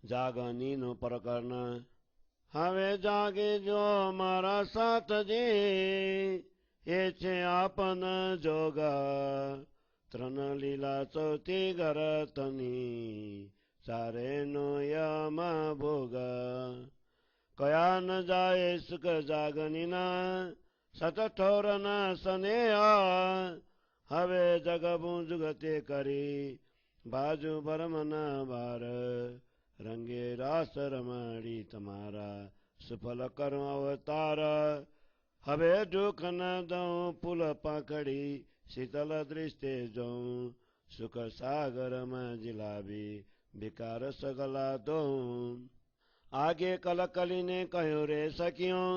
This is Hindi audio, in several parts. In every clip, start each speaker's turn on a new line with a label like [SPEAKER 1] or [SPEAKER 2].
[SPEAKER 1] જાગનીનું પ્રકરણ. હવે જાગે જો મારા સાથજી, એ છે આપન જોગ. ત્રણ લીલા ચૌથી ગરતની, ચારે નો યમા ભોગ. કયા ન જાય સુખ જાગનીના, સતઠોરના સનેહ. હવે જગબું જુગતે કરી, બાજુ ભરમના બાર. રંગે રાસ રમાડી તમારા, સુફલ કરો અવતાર. હવે દુઃખ ન દઉં પુલ પાંખડી, શીતલ દૃષ્ટિ જોઉં. સુખ સાગરમાં જીલાબી, વિકાર સગલા દઉં. આગે કલકલીને કહ્યું રે સખિયો,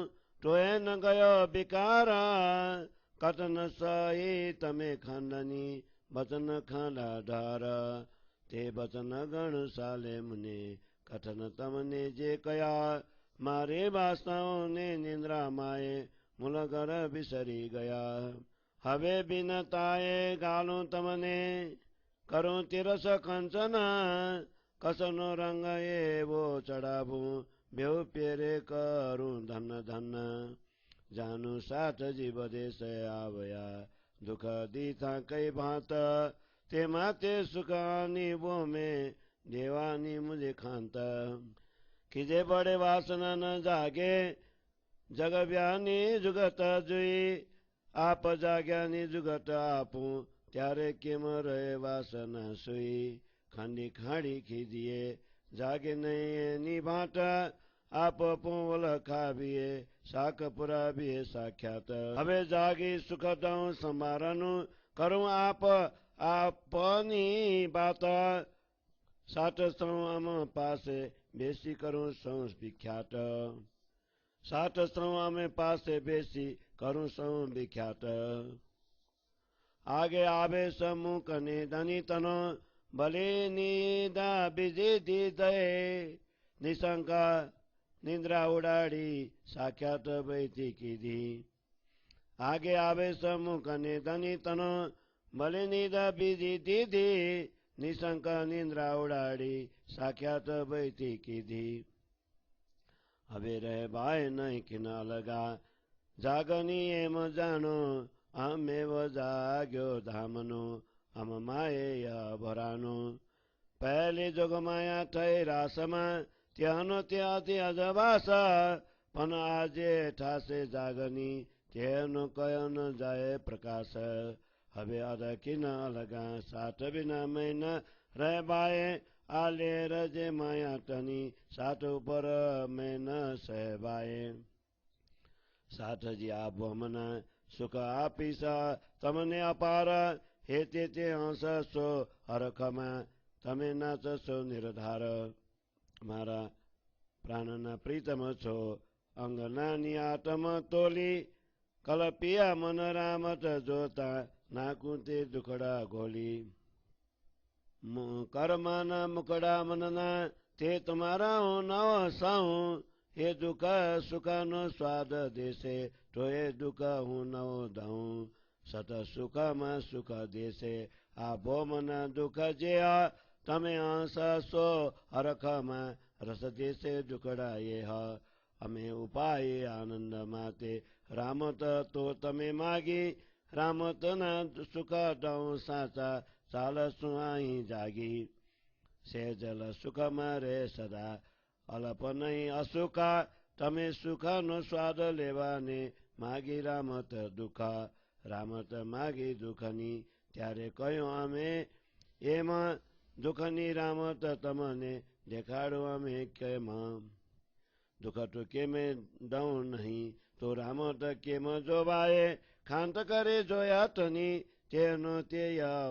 [SPEAKER 1] તોય ન ગયો બિકારા. કથન સહી તમે ખાંડની, બચન ખાંડા ધાર. તે બચન ગણ સાલે મુને, કથન તમને જે કયા. મારે વાસનાઓને નિંદ્રામાએ, મૂલગર વિસરી ગયા. હવે બિનતાએ ગાલું તમને, કરું તિરસ કંચના. કસનો રંગ એવો ચડાવું, બેઉ પેરે કરું ધન ધન. જાનું સાઠજી બદેશ આવ્યા, દુઃખ દીઠા કઈ ભાત. તેમાં તે સુખાની બોમે, દેવાની મુજે ખાંત. ખીજે પડે વાસના ન જાગે, જગવ્યાની જુગત જોઈ. આપ જાગ્યાની જુગત આપું, ત્યારે કેમ રહે વાસના સુઈ. ખાંડી ખાડી ખીજીએ, જાગે નહીં એની ભાટ. આપ પોવલ ખાવીએ, શાક પુરાવીએ સાખ્યાત. હવે જાગી સુખ દઉં સમારનું, કરું આપની બાત. સાત શ્રવમ પાસે બેસી કરું સૌ વિખ્યાત. સાત શ્રવમ પાસે બેસી કરું સૌ વિખ્યાત. આગે આવે સમુખ ને ધનિતનો, ભલે નિદા બીજી દીધે. નિશંકા નિંદ્રા ઉડાડી, સાખ્યાત વૈથી કીધી. આગે આવે સમુખ ને ધનિતનો, ભલે નિદા બીજી દીધી. નિશંકા નિંદ્રા ઉડાડી, સાખ્યાત વૈથી કીધી. હવે રહે ભાઈ નહીં કિના લગા, જાગની એમ જાણો. આમેવ જાગ્યો ધામનો, આમ માએ ભરાનો. પહેલી જોગમાયા થઈ રાસમાં, ત્યાંનો ત્યાંથી અજવાસ. પણ આજે ઠાસે જાગની, તેનો કયો ન જાય પ્રકાશ. હવે અદકી ન લગા, સાત વિના મહિના રહે બાએ. આલે રજે માયા તની, સાત ઉપર મેં ન સહેબાએ. સાઠજી આપો મના, સુખ આપીશા તમને અપાર. હે તે હંસશો હરખમાં, તમે નાચશો નિર્ધાર. મારા પ્રાણના પ્રીતમ છો, અંગનાની આતમ તોલી. કલ્પિયા મન રામત જોતા, નાકું તે દુખડા ગોલી. કર્મના મુકડા મનના, તે તમારા હું નવ સાઉં. એ દુઃખ સુખનો સ્વાદ દેશે, તો એ દુઃખ હું નવ દઉં. સત સુખમાં સુખ દેશે, આ ભોમના દુઃખ જે. તમે હંસશો હરખમાં, રસ દેશે દુઃખડા એ. અમે ઉપાય આનંદ માતે, રામત તો તમે માગી. રામતના સુખ દઉં સાચા, ચાલશું અહીં જાગી. સેજલ સુખમાં રે સદા, અલ્પ નહીં અસુખા. તમે સુખનો સ્વાદ લેવાને, માગી રામત દુઃખ. રામત માગી દુઃખની, ત્યારે કહ્યું અમે એમાં. દુઃખની રામત તમને દેખાડો અમે કેમ. દુઃખ તો કેમ દઉં નહીં, તો રામત કેમ જોવાય. ખાંત કરે જોયા તની, તેનો તે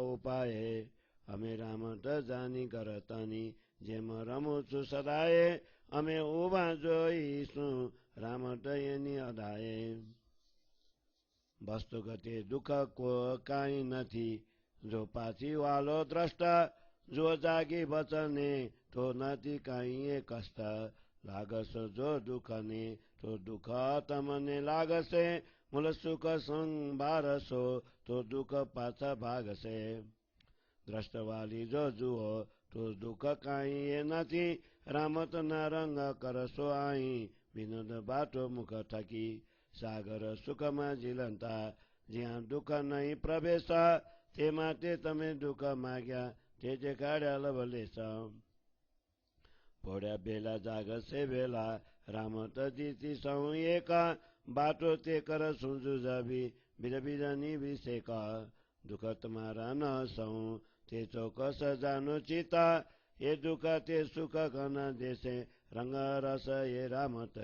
[SPEAKER 1] ઉપાય. અમે રામત જાની કરતાની, જેમ રમું છું સદાય. અમે ઉભા જોઈશું, રામત એની અદાય. વસ્તુ ગતિ દુઃખ કાંઈ નથી, જો પાછી વાલો દ્રષ્ટા. જો જાગી વચને, તો નથી કાંઈ એ કષ્ટ. લાગશો જો દુઃખને, તો દુઃખ તમને લાગશે. મૂળ સુખ સંભારશો, તો દુઃખ પાછા ભાગશે. દ્રષ્ટવાલી જો જુઓ, તો દુઃખ કાંઈ એ નથી રામતના રંગ કરશો અહીં વિનોદ બાટો મુખ થકી સાગર સુખમાં ઝીલંતા જ્યાં દુઃખ નહીં પ્રવેશ તે માટે તમે દુઃખ માગ્યા તે જે કાઢ્યા લવલેશ પડ્યા બેલા જાગશે વેલા રામતજીથી સૌ એક બાટો તે કર સુંજુ જબી બીજાની વિષેક દુઃખ તમારા ન સૌ તે ચોક્કસ જાનો ચિતા એ દુઃખ તે સુખ ઘન દેશે રંગ રસ એ રામત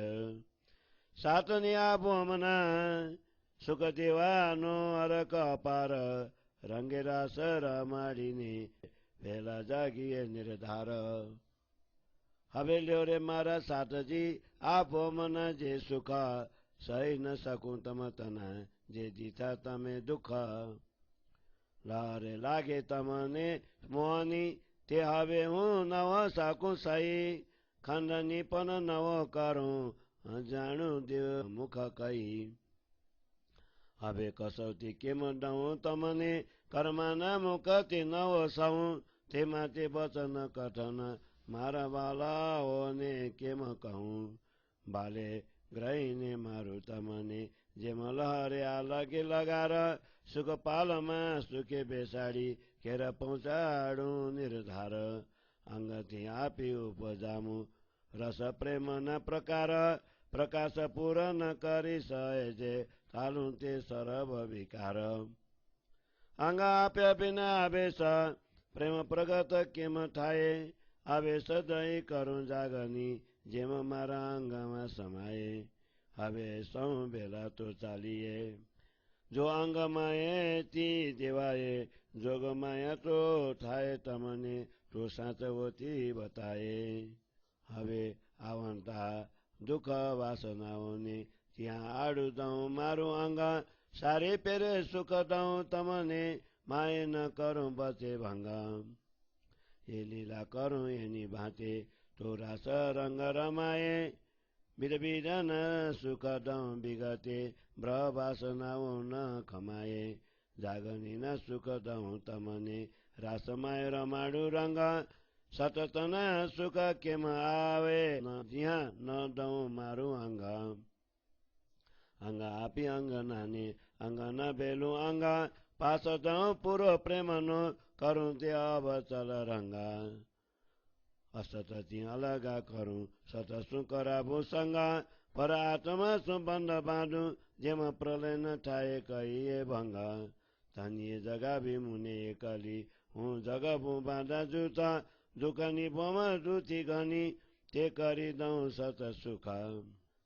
[SPEAKER 1] સાતની આપો હમણાં સુખ દેવાનો અરક અપાર રંગે રાસ રમાડીને વહેલા જાગીએ નિર્ધાર હવે લ્યો રે મારા સાતજી આપો મને જે સુખ સહી ન શકું તમ તના જે દીધા તમે દુઃખ લારે લાગે તમને મોહની તે હવે હું નવ શકું સહી ખંડની પણ નવો કરું જાણું દેવ મુખ કહી હવે કસોટી કેમ દઉં તમને કર્મના મુખથી નવો સૌ તે માટે વચન કથન મારા બાલાઓને કેમ કહું બાલે ગ્રહીને મારું તમને જેમ લહરે આ લગે લગાર સુખ પાલમાં સુખે બેસાડી ઘેર પહોંચાડું નિર્ધાર અંગથી આપી ઉપજામું રસ પ્રેમના પ્રકાર પ્રકાશ પૂર્ણ કરી સહેજે ચાલું તે સરબ વિકાર અંગ આપ્યા વિના આવેશ પ્રેમ પ્રગટ કેમ થાય આવેશ દઈ કરું જાગની જેમ મારા અંગમાં સમાયે હવે સૌ વેલા તો ચાલીએ જો અંગમાં તી દેવાય જોગમાયા તો થાય તમને તો સાચવતી બતાએ હવે આવંતા દુઃખ વાસનાઓને ત્યાં આડું દઉં મારું અંગ સારી પેરે સુખ દઉં તમને માય ન કરું બચે ભંગા એ લીલા કરું એની ભાતે તો રાસ રંગ રમાયે બીજાના સુખ દઉં વિગતે બ્રહ વાસનાઓ ન ખમાયે જાગનીના સુખ દઉં તમને રાસમાય રમાડું રંગ સતતના સુખ કેમ આવે જ્યાં ન દઉં મારું અંગ આપી અંગનાને અંગના બેલું અંગ પાસ દઉં પૂરો પ્રેમનો કરું તે અવચલ રંગા અસતથી અલગા કરું સત શું કરાવું સંગા પર આત્મા શું બંધ બાંધું જેમાં પ્રલય ન થાય કહીએ ભંગા ધન્ય જગાવી મુને એકલી હું જગવું બાંધા જૂતા દુઃખની ભોમાં દૂથી ઘણી તે કરી દઉં સત સુખ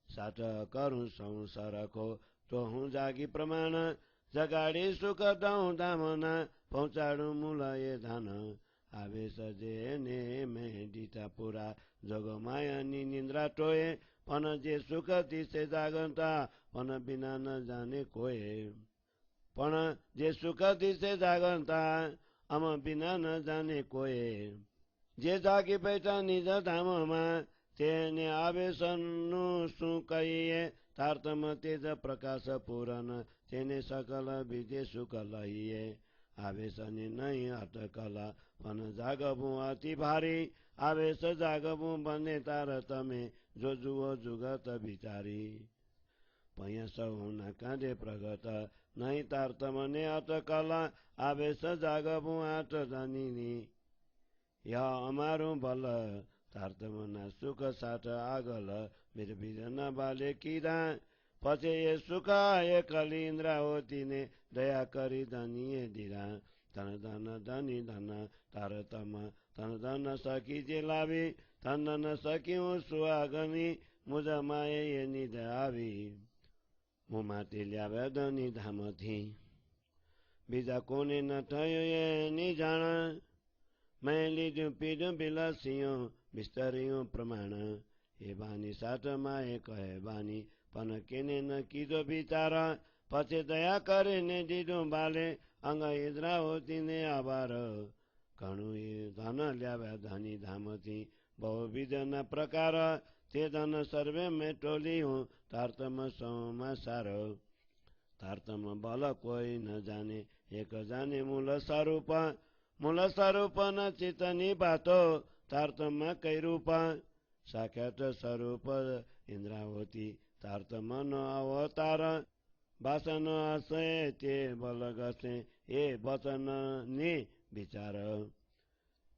[SPEAKER 1] સાત કરું સંસાર રાખો તો હું જાગી પ્રમાણ જગાડી સુખ દઉં ધામના પહોંચાડું મૂલ એ ધાન આવે સજે ને મેં દીતા પૂરા જગમાયાની નિંદ્રા ટોએ પણ જે સુખ દિશે જાગતા પણ બિના ન જાણે કોઈ પણ જે સુખ દિશે જાગતા આમ બિના ન જાણે કોઈ જે જાગી બેઠા નિજ ધામમાં તેને આવેશનું શું કહીએ તારતમ તેજ પ્રકાશ પૂરન તેને સકલ બીજે સુખ લઈએ આવેશની નહીં અટકલા પણ જાગવું અતિ ભારી આવેશ જાગવું બને તાર તમે જો જુઓ જુગત વિચારી પૈયા સૌના કાંધે પ્રગટ નહીં તાર તમને અટકલા આવેશ જાગવું આટ જાનીની યા અમારું ભલ તારતમના સુખ સાથ આગલ બીજના બાલે કીધા પછી એ સુખ એ કલી ઇન્દ્રાવતીને દયા કરી ધનીએ દીધા ધન ધન ધની ધન તારતમ ધન ધન સખી જે લાવી ધન ધન સખી હું સુહાગની મુજમાએ એની આવી હું માટી લાવ્યા ધની ધામથી બીજા કોને ન થયું એની જાણ મેં લીધું પીધું બિલાસીઓ બિસ્તરીઓ પ્રમાણ એ બાની સાથમાં એ કહે બાની પણ કેને ન કીધો બિચારા પછી દયા કરીને દીધું બાલે અંગ ઇન્દ્રાવતીને આભાર ઘણું એ ધન લાવ્યા ધની ધામથી બહુવિધના પ્રકાર તે ધન સર્વે મેં ટોલી હું તારતમ સૌમાં સારો તારતમ બલ કોઈ ન જાણે એક જાણે મૂળ સ્વરૂપ मूल स्वरूप न चित्त निपातो तारतम्य कै रूप साक्षात स्वरूप इन्द्रावती तारतम न अवतार वासन आशय ते बल गसे ए वचन नि विचार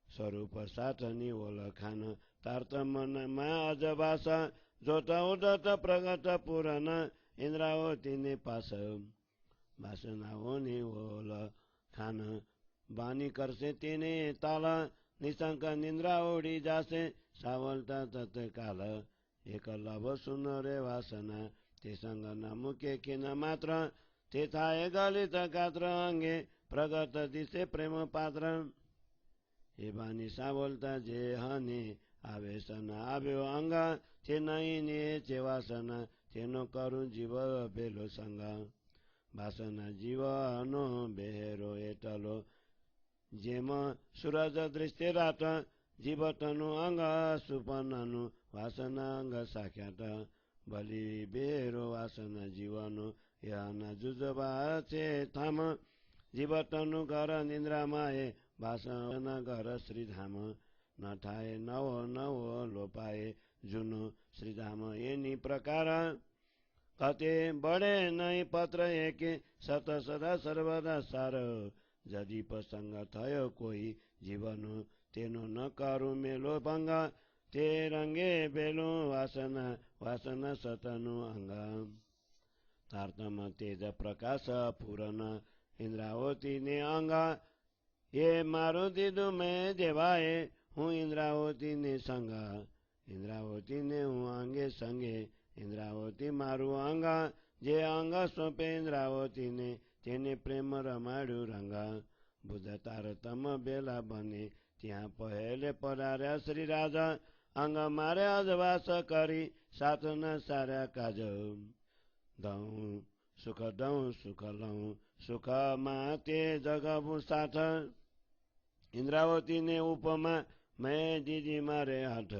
[SPEAKER 1] स्वरूप साथ नि ओल खान तारतम मा अजबास जोत उदत प्रगत पुराण इन्द्रावती ने पास वासना होनी ओल खान बानी करसे तिने ताल निशंक निन्द्रा ओढी जासे सावलता तत्काल एक लभ सुन रे वासना तेसँग नमुके किन मात्र ते थाए गलित गात्र अंगे प्रगत दिसे प्रेम पात्र हे बानी सावलता जे हने आवेशन आव्यो अंग ते नैने चे वासना तेनो करु जीव बेलो संग वासना जीव नो बेहेरो एटलो जेम सूरज दृष्टि रात जीव तनु अंग सुपननु वासना अंग साख्यात बलि बेरो वासना जीवनु याना जुजबा चे थाम जीव तनु घर निन्द्रा माए वासना घर श्रीधाम नठाए नव नव लोपाए जुनु श्रीधाम एनी प्रकार कते बढे नै पत्र एक सत सदा सर्वदा सार जदि प्रसंग थयो कोही जीवनु तेनो न करु मेलो भंग ते रंगे बेलो वासना वासना सतनु अंग तारतम तेज प्रकाश पूरन इंद्रावती ने अंग ये मारो दिदु मैं देवाए हूँ इंद्रावती ने संग इंद्रावती ने हूँ अंगे संगे इंद्रावती मारू अंग जे अंग सोपे इंद्रावती ने तेने प्रेम रमाडु रंग बुद्ध तारतम बेला बने त्यहाँ पहले परार्या श्री राजा अंग मारे अजवास करी साथ न सारा काज दऊ सुख लऊ सुख माते जगबु साथ इंद्रावती ने उपमा मैं दीदी मारे हाथ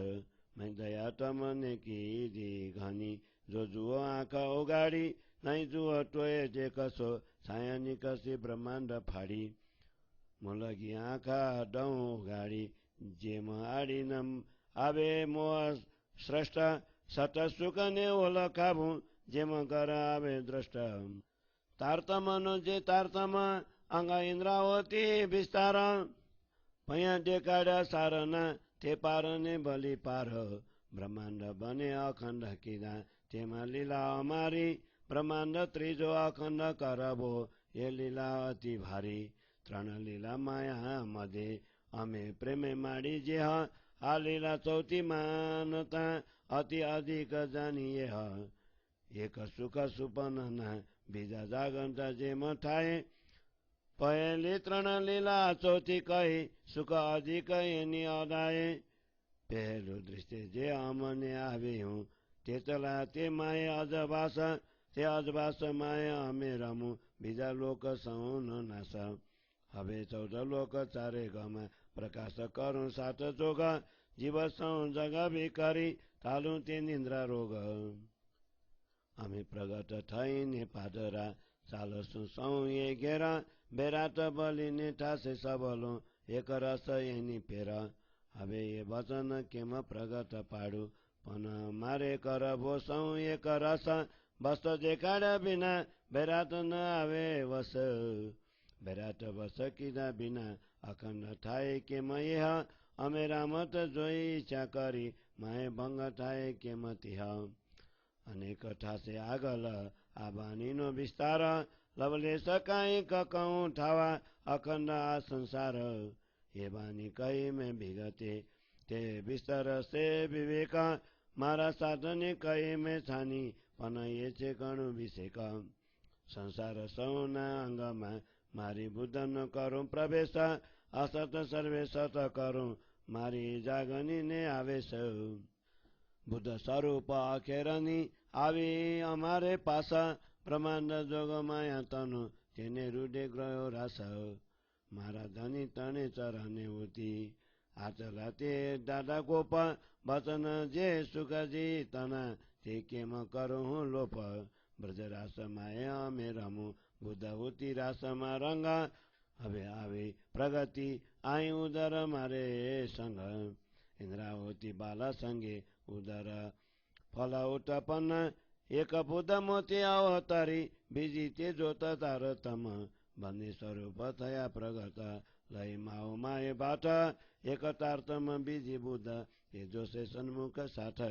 [SPEAKER 1] मैं दया तमने की दी घनी जो जुओ आँखा उगाडी नै जुओ टोए जे कसो छाया निकसी ब्रह्माण्ड फाडी मुलगी आँखा डौ उगाडी जेम आडी नम आवे मोह श्रेष्ठ सत सुख ने ओल खाबु जेम गर आवे द्रष्ट तारतम नो जे तारतम अंग इंद्रावती विस्तार पया देखाड्या सारना ते पारने बलि पार ब्रह्माण्ड बने अखण्ड किदा तेमा लीला अमारी ब्रह्माण्ड त्रिजो अखण्ड करबो ये लीला अति भारी तृण लीला माया मध्ये अमे प्रेमे माडी जेह आ लीला चौथी मानता अति अधिक जानिए एक सुख सुपना बीजा जागन्त जे मठाए पहले तृण लीला चौथी कही सुख अधिक यनी अदाए पहलो दृष्टि जे अमने आवे हूँ तेतला ते माए अजबास ते अजबास माए अमे रमु बीजा लोक सौन नास हवे 14 लोक चारे गमा प्रकाश करूं सात जोग जीव सौ जग भिकारी तालु ते निन्द्रा रोग अमे प्रगट थैने पादरा चालसु सौ ये घेरा बेरात बलिने ठासे सबलो एक रस यनी पेर हवे ये वचन केम प्रगट पाडु पन मारे कर भोसौ एक रस बस्त देखाड्या बिना बेरात न आवे वस बेरात बस किदा बिना अखण्ड थाए केम यह अमे रामत जोई इच्छा करी माए भंग थाए केम तिह अनेक ठासे आगल आबानीनो विस्तार लवले सकाई ककौं ठावा अखण्ड आ संसार ये बानी कही में विगते ते विस्तार से विवेक मारा साधने कही में छानी पन ये चे कणु विषेक संसार सौना अंगमा मारी बुद्ध न करूं प्रवेश असत सर्वे सत करूं मारी जागनी ने आवेश बुद्ध स्वरूप अखेरनी आवे हमारे पास ब्रह्माण्ड जोग माया तनु तेने रुडे ग्रह रास मारा धनी तने चरने होती आचलाते दादा गोप वचन जे सुख जी तना ते केम करूं लोप ब्रज रास माया में रमु बुद्ध होती रास मा रंग હવે આવી પ્રગતિ આઈ ઉદર મારે સંગ ઇન્દ્રાવતી બાલા સંગે ઉદર ફલ ઉત્પન્ન એક બુદ્ધ મોતી અવતારી બીજી તે જોતા તારતમ બંને સ્વરૂપ થયા પ્રગટ લઈ માઓ માએ બાટ એક તારતમ બીજી બુદ્ધ એ જોશે સન્મુખ સાથ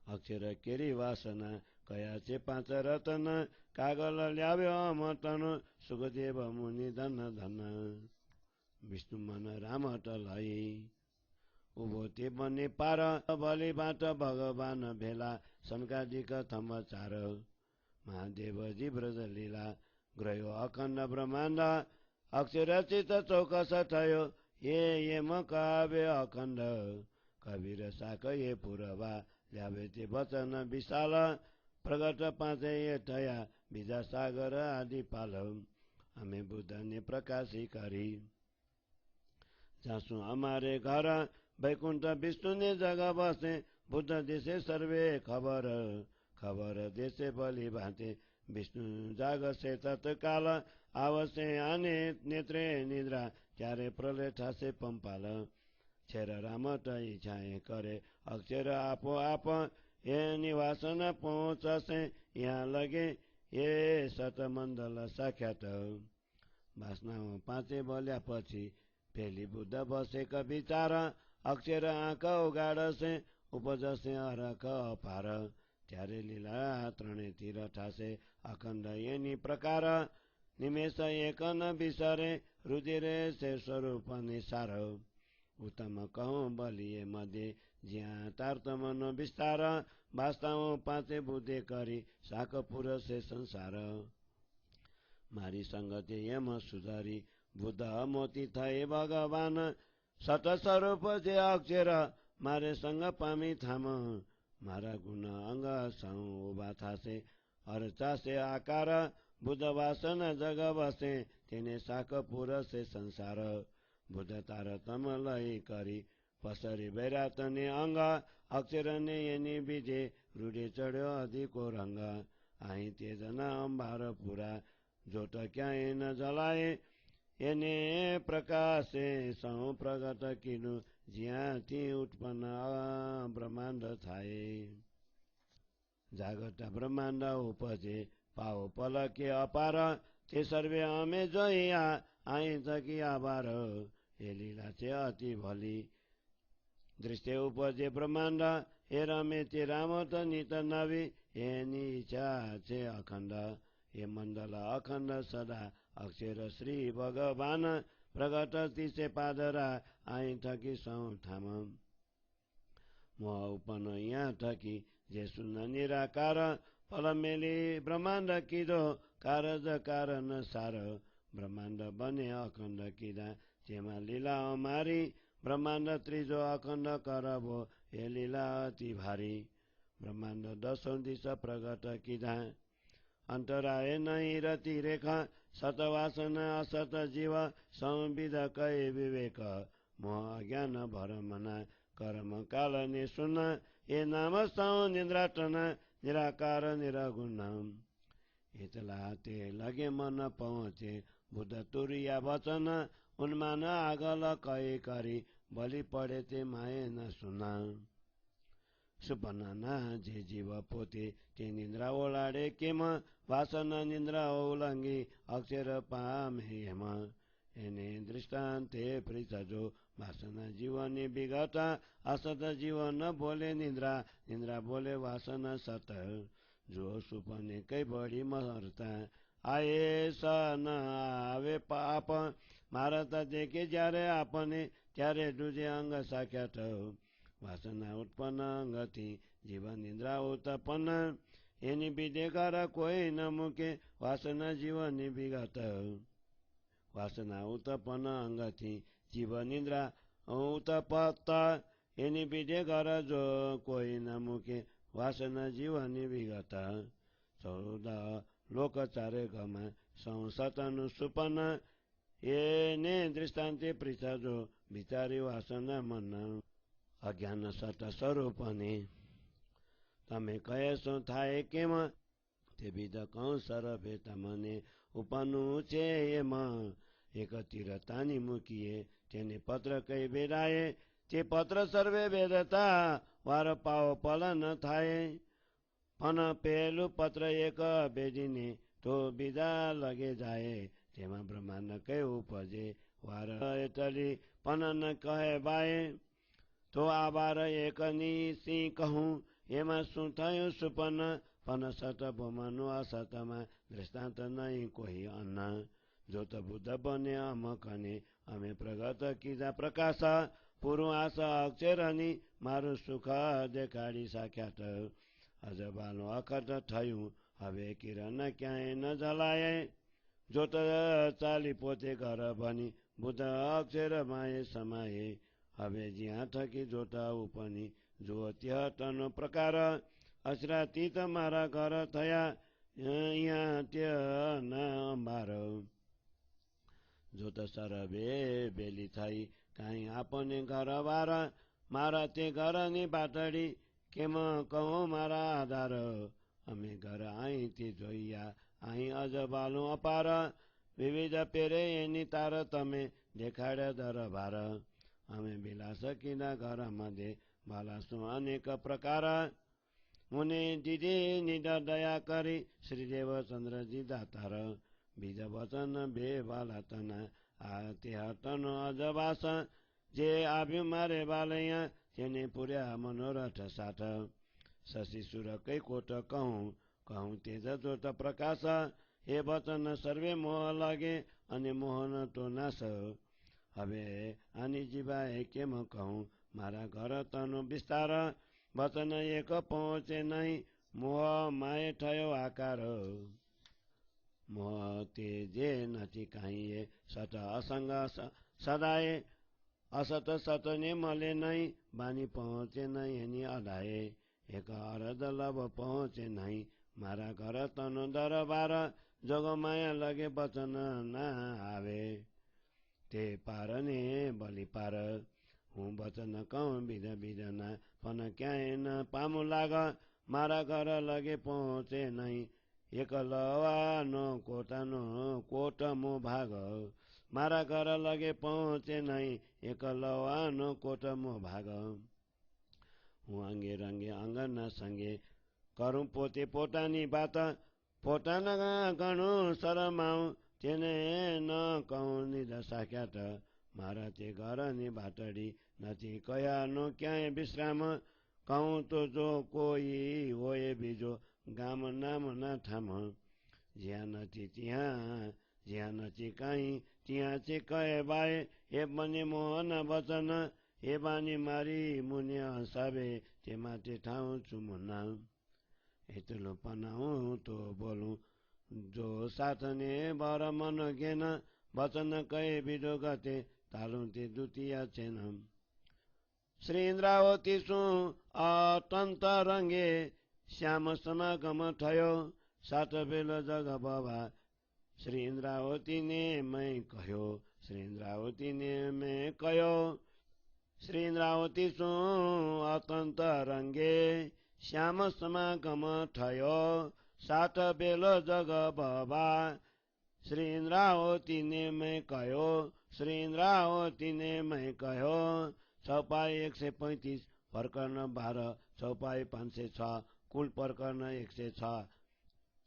[SPEAKER 1] અક્ષર કેરી વાસના કયા છે 5 રતન કાગળ લાવ્યો મટન સુખદેવ મુનિ ધન ધન વિષ્ણુ મન રામટ લઈ ઉભો તે બંને પાર ભલી ભાટ ભગવાન ભેલા સનકાદિક થમચાર મહાદેવજી બ્રજ લીલા ગ્રહ્યો અખંડ બ્રહ્માંડ અક્ષરચિત ચોકસ થયો એમ કાવ્ય અખંડ કબીર સાકયે પુરવા લાવે તે વચન વિશાલ પ્રગટ 5 એ થયા બીજા સાગર આદિ પાલ અમે બુદ્ધને પ્રકાશી કરી જાસું અમારે ઘર વૈકુંઠ વિષ્ણુને જગ બસે બુદ્ધ દેશે સર્વે ખબર ખબર દેશે ભલી ભાતે વિષ્ણુ જાગશે તત્કાલ આવશે આને નેત્રે નિદ્રા ત્યારે પ્રલય થશે પંપાલ છેર રામટ ઈચ્છાએ કરે અક્ષર આપો આપ એની વાસના પહોંચશે યાં લગે એ સતમંડલ સાખ્યાત વાસનાઓ 5 બોલ્યા પછી પેલી બુદ્ધ બસે કવિચાર અક્ષર આંખ ઉગાડશે ઉપજશે અરખ અપાર ત્યારે લીલા 3 તીર થશે અખંડ એની પ્રકાર નિમેષ એક ન બિસરે રુધિરે સે સ્વરૂપ નિસાર ઉત્તમ કહું બલીએ મધ્ય જ્યાં તારતમનો વિસ્તાર વાસ્તાઓ 5 બુદ્ધે કરી શાક પુરશે સંસાર મારી સંગતિ એમ સુધારી બુદ્ધ મોતી થઈ ભગવાન સત સ્વરૂપ જે અક્ષર મારે સંગ પામી થામ મારા ગુણ અંગ સૌ ઉભા થશે અરચાશે આકાર બુદ્ધ વાસન જગ વસે તેને શાક પુરશે સંસાર બુદ્ધ તારતમ લઈ કરી પસરી વૈરાતને અંગ અક્ષરને એની બીજે રૂઢે ચડ્યો અધિકો રંગ અહીં તેજના અંબાર પુરા જોત ક્યાંય ન જલાય એને પ્રકાશે સૌ પ્રગટ કીધું જ્યાંથી ઉત્પન્ન બ્રહ્માંડ થાય જાગત બ્રહ્માંડ ઉપજે પાઓ પલકે અપાર તે સર્વે અમે જોયા અહીં થકી આભાર એ લીલા છે અતિ ભલી દૃષ્ટિ ઉપજે બ્રહ્માંડ એ રમે તે રામત નિત નવી એની ઈચ્છા છે અખંડ એ મંડલ અખંડ સદા અક્ષર શ્રી ભગવાન પ્રગટ તિસે પાદરા અહીં થકી સૌ થામ મોહ ઉપન અહીંયા થકી જે શૂન્ય નિરાકાર ફલ મેલી બ્રહ્માંડ કીધો કારજ કારણ સાર બ્રહ્માંડ બને અખંડ કીધા જેમાં લીલા અમારી બ્રહ્માંડ ત્રીજો અખંડ કરવો એ લીલા અતિ ભારી બ્રહ્માંડ 10 દિશ પ્રગટ કીધા અંતરાય નહીં રતિ રેખા સતવાસન અસત જીવ સંવિધ કઈ વિવેક મોહ અજ્ઞાન ભરમના કર્મ કાલ નિશુન એ નામ સૌ નિદ્રાટન નિરાકાર નિરગુણ એટલા તે લગે મન પહોંચે બુદ્ધ તુરિયા વચન ઉન્માન આગલ કઈ કરી બલી પડે તે માએ ન સુના સુપના જે જીવ પોતે તે નિંદ્રા ઓલાડે કેમ વાસના નિંદ્રા ઓલંગી અક્ષર પામે એમ એને દૃષ્ટાંતે પ્રીતજો વાસના જીવની વિગતા અસત જીવન બોલે નિંદ્રા નિંદ્રા બોલે વાસના સત જો સુપને કઈ બળી મરતા આયે સ ન આવે પાપ મારતા દેખે જ્યારે આપને ત્યારે દુજે અંગ સાખ્યાત વાસના ઉત્પન્ન અંગથી જીવન નિંદ્રા ઉત્પન્ન એની બીજે કર કોઈ ન મૂકે વાસના જીવનની વિગત વાસના ઉત્પન્ન અંગથી જીવન નિંદ્રા ઉત્પત્તા એની બીજે કર જો કોઈ ન મૂકે વાસના જીવનની વિગત 14 લોક ચારે ગમા સંસતનું સુપન એને દૃષ્ટાંતે પ્રીછાજો વિચારી વાસના મન અજ્ઞાન સત સ્વરૂપને તમે કહે શું થાય કેમ તે વિધ કંસર ભેત મને ઉપનું છે એમાં એક તીર તાની મૂકીએ તેને પત્ર કઈ વેરાય તે પત્ર સર્વે વેદતા વાર પાવ પલન થાય પણ પેલું પત્ર એક ભેજીને તો બીજા લગે જાય તેમાં બ્રહ્માંડ કઈ ઉપજે વાર એટલી પણ ન કહે બાય તો આ બાર એકની સિંહ કહું એમાં શું થયું સુપન પણ સત ભૂમનું અસતમાં દ્રષ્ટાંત નહીં કોઈ અન્ન જોત બુદ્ધ બને અમકને અમે પ્રગટ કીધા પ્રકાશ પૂરું આસ અક્ષરની મારું સુખ દેખાડી સાખ્યાત અજબાનું અખત થયું હવે કિરણ ક્યાંય ન જલાય જોત ચાલી પોતે ઘર બની બુદ્ધ અક્ષર માએ સમાયે હવે જ્યાં થકી જોતા ઉપની જો ત્યતનો પ્રકાર અશ્રાતીત મારા ઘર થયા અહીંયા ત્ય અંબાર જોત સરભે બેલી થઈ કાંઈ આપણને ઘર વાર મારા તે ઘરની પાટડી કેમ કહું મારા આધાર અમે ઘર અહીંથી જોયા અહીં અજબાલું અપાર વિવિધ પેરે એની તાર તમે દેખાડ્યા દરબાર અમે બિલાસ કીધા ઘર મધ્ય બાલાસુ અનેક પ્રકાર મુને દીદી નિડર દયા કરી શ્રીદેવ ચંદ્રજી દાતાર બીજા વચન બે બાલાતના આ તે હતનો અજવાસ જે આવ્યું મારે બાલૈયા તેને પૂર્યા મનોરથ સાથ શશિસુર કઈ કોટ કહું તે જોત પ્રકાશ એ વચન સર્વે મોહ લાગે અને મોહન તો નાશ હવે આની જીવાએ કેમ કહું મારા ઘર તનો વિસ્તાર વચન એક પહોંચે નહીં મોહ માએ થયો આકાર મોહ તે જે નથી કાંઈ સત અસંગ સદાય અસત સતને મળે નહીં બાની પહોંચે નહીં એની અડાએ એક અરદ લભ પહોંચે નહીં મારા ઘર તનો દરબાર જગમાયા લગે વચન ના આવે તે પાર ને બલી પાર હું વચન કહું બીજા પણ ક્યાંય ન પામું લાગ મારા ઘર લગે પહોંચે નહીં એક લવાનો કોટાનો કોટમો ભાગ મારા ઘર લગે પહોંચે નહીં એક લવાનો કોટમો ભાગ હું અંગે રંગે અંગના સંગે કરું પોતે પોતાની વાત પોતાના ઘણું શરમાવું તેને ન કહું નિધ સાખ્યાત મારા તે ઘરની બાટડી નથી કયાનો ક્યાંય વિશ્રામ કહું તો જો કોઈ હોય બીજો ગામ નામ ના ઠામ જ્યાં નથી ત્યાં જ્યાં નથી કાંઈ ત્યાં છે કહે બાય એ બને મોહન વચન એ બાની મારી મુને હસાવે તે માટે ઠાઉં છું મુના એટલું પનાવું તો બોલું જો સાથને બર મન ઘેન વચન કહે બીજો ગતે તારું તે દ્વિતીય છે ન શ્રી ઇન્દ્રાવતી શું અતંત રંગે શ્યામ સમાગમ થયો સાત પેલ જગ ભવા શ્રી ઇન્દ્રાવતીને મેં કહ્યો શ્રી ઇન્દ્રાવતીને મેં કહ્યો શ્રી ઇન્દ્રાવતી શું અતંત રંગે શ્યામ સમાગમ થયો સાત પેલ જગ ભવા શ્રી ઇન્દ્રાવતીને મેં કહ્યો શ્રી ઇન્દ્રાવતીને મેં કહ્યો છપાઈ 135 પ્રકરણ 12 છપાઈ 506 કુલ પ્રકરણ 106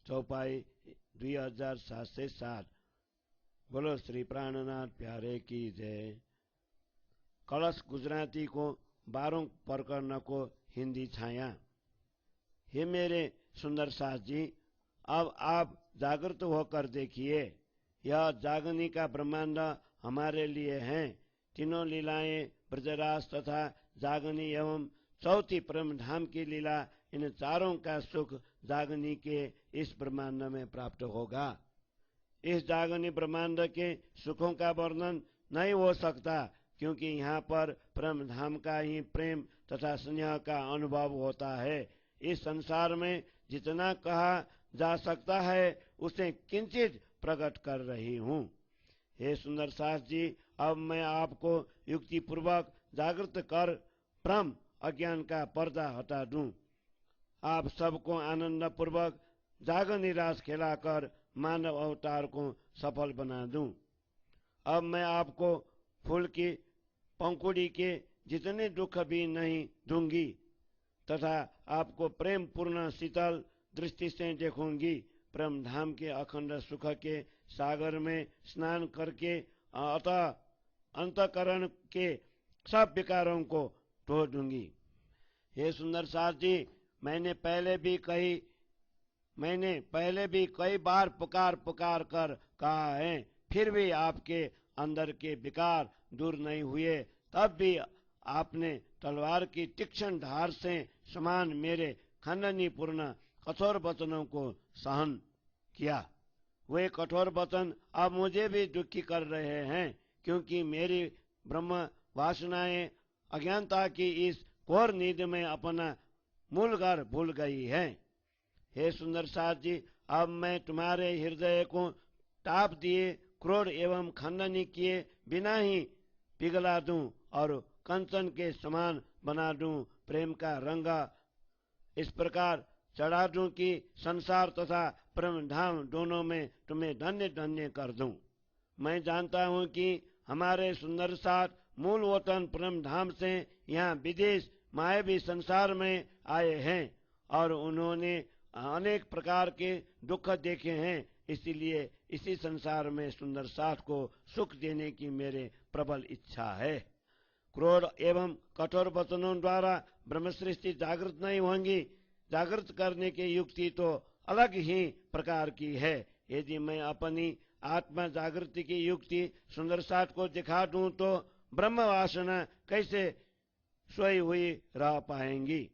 [SPEAKER 1] चौपाई 2707 बोलो श्री प्राणनाथ प्यारे की जय। कलश गुजराती को 12 प्रकरण को हिंदी छाया। हे मेरे सुंदर सास जी, अब आप जागृत होकर देखिए, यह जागनी का ब्रह्मांड हमारे लिए है। तीनों लीलाएं ब्रजराज तथा जागनी एवं चौथी परम धाम की लीला, इन चारों का सुख जागनी के इस ब्रह्मांड में प्राप्त होगा। इस जागनी ब्रह्मांड के सुखों का वर्णन नहीं हो सकता, क्योंकि यहाँ पर परम धाम का ही प्रेम तथा स्नेह का अनुभव होता है। इस संसार में जितना कहा जा सकता है उसे किंचित प्रकट कर रही हूँ। हे सुंदर सास जी, अब मैं आपको युक्ति पूर्वक जागृत कर भ्रम अज्ञान का पर्दा हटा दूं। आप सबको आनंद पूर्वक जाग निराश खिलाकर मानव अवतार को सफल बना दूं। अब मैं आपको फूल की पंखुड़ी के जितने दुख भी नहीं दूंगी तथा आपको प्रेम पूर्ण शीतल दृष्टि से देखूंगी। प्रेम धाम के अखंड सुख के सागर में स्नान करके अतः अंतकरण के सब विकारों को धो दूंगी। हे सुंदर साथ जी, मैंने पहले भी कई बार पुकार कर कहा है, फिर भी आपके अंदर के विकार दूर नहीं हुए। तब भी आपने तलवार की तीक्ष्ण धार से समान मेरे खंडनीपूर्ण कठोर वचनों को सहन किया। वे कठोर वचन अब मुझे भी दुखी कर रहे हैं, क्योंकि मेरी ब्रह्म वासनाएं अज्ञानता की इस घोर नींद में अपना मूल घर भूल गई है। हे सुंदर साथ जी, अब मैं तुम्हारे हृदय को ताप दिए क्रोध एवं खंडनी किए बिना ही पिघला दूं और कंचन के समान बना दूं। प्रेम का रंग इस प्रकार चढ़ा दूं कि संसार तथा प्रेम धाम दोनों में तुम्हें धन्य धन्य कर दूं। मैं जानता हूं कि हमारे सुंदर साथ मूल वतन प्रेम धाम से यहाँ विदेश मायावी संसार में आए हैं और उन्होंने अनेक प्रकार के दुख देखे हैं। इसलिए इसी संसार में सुंदर साथ को सुख देने की मेरे प्रबल इच्छा है। क्रोध एवं कठोर वचनों द्वारा ब्रह्म सृष्टि जागृत नहीं होंगी। जागृत करने की युक्ति तो अलग ही प्रकार की है। यदि मैं अपनी आत्मा जागृति की युक्ति सुंदर साथ को दिखा दूं तो ब्रह्म वासना कैसे सोई हुई रह पाएंगी।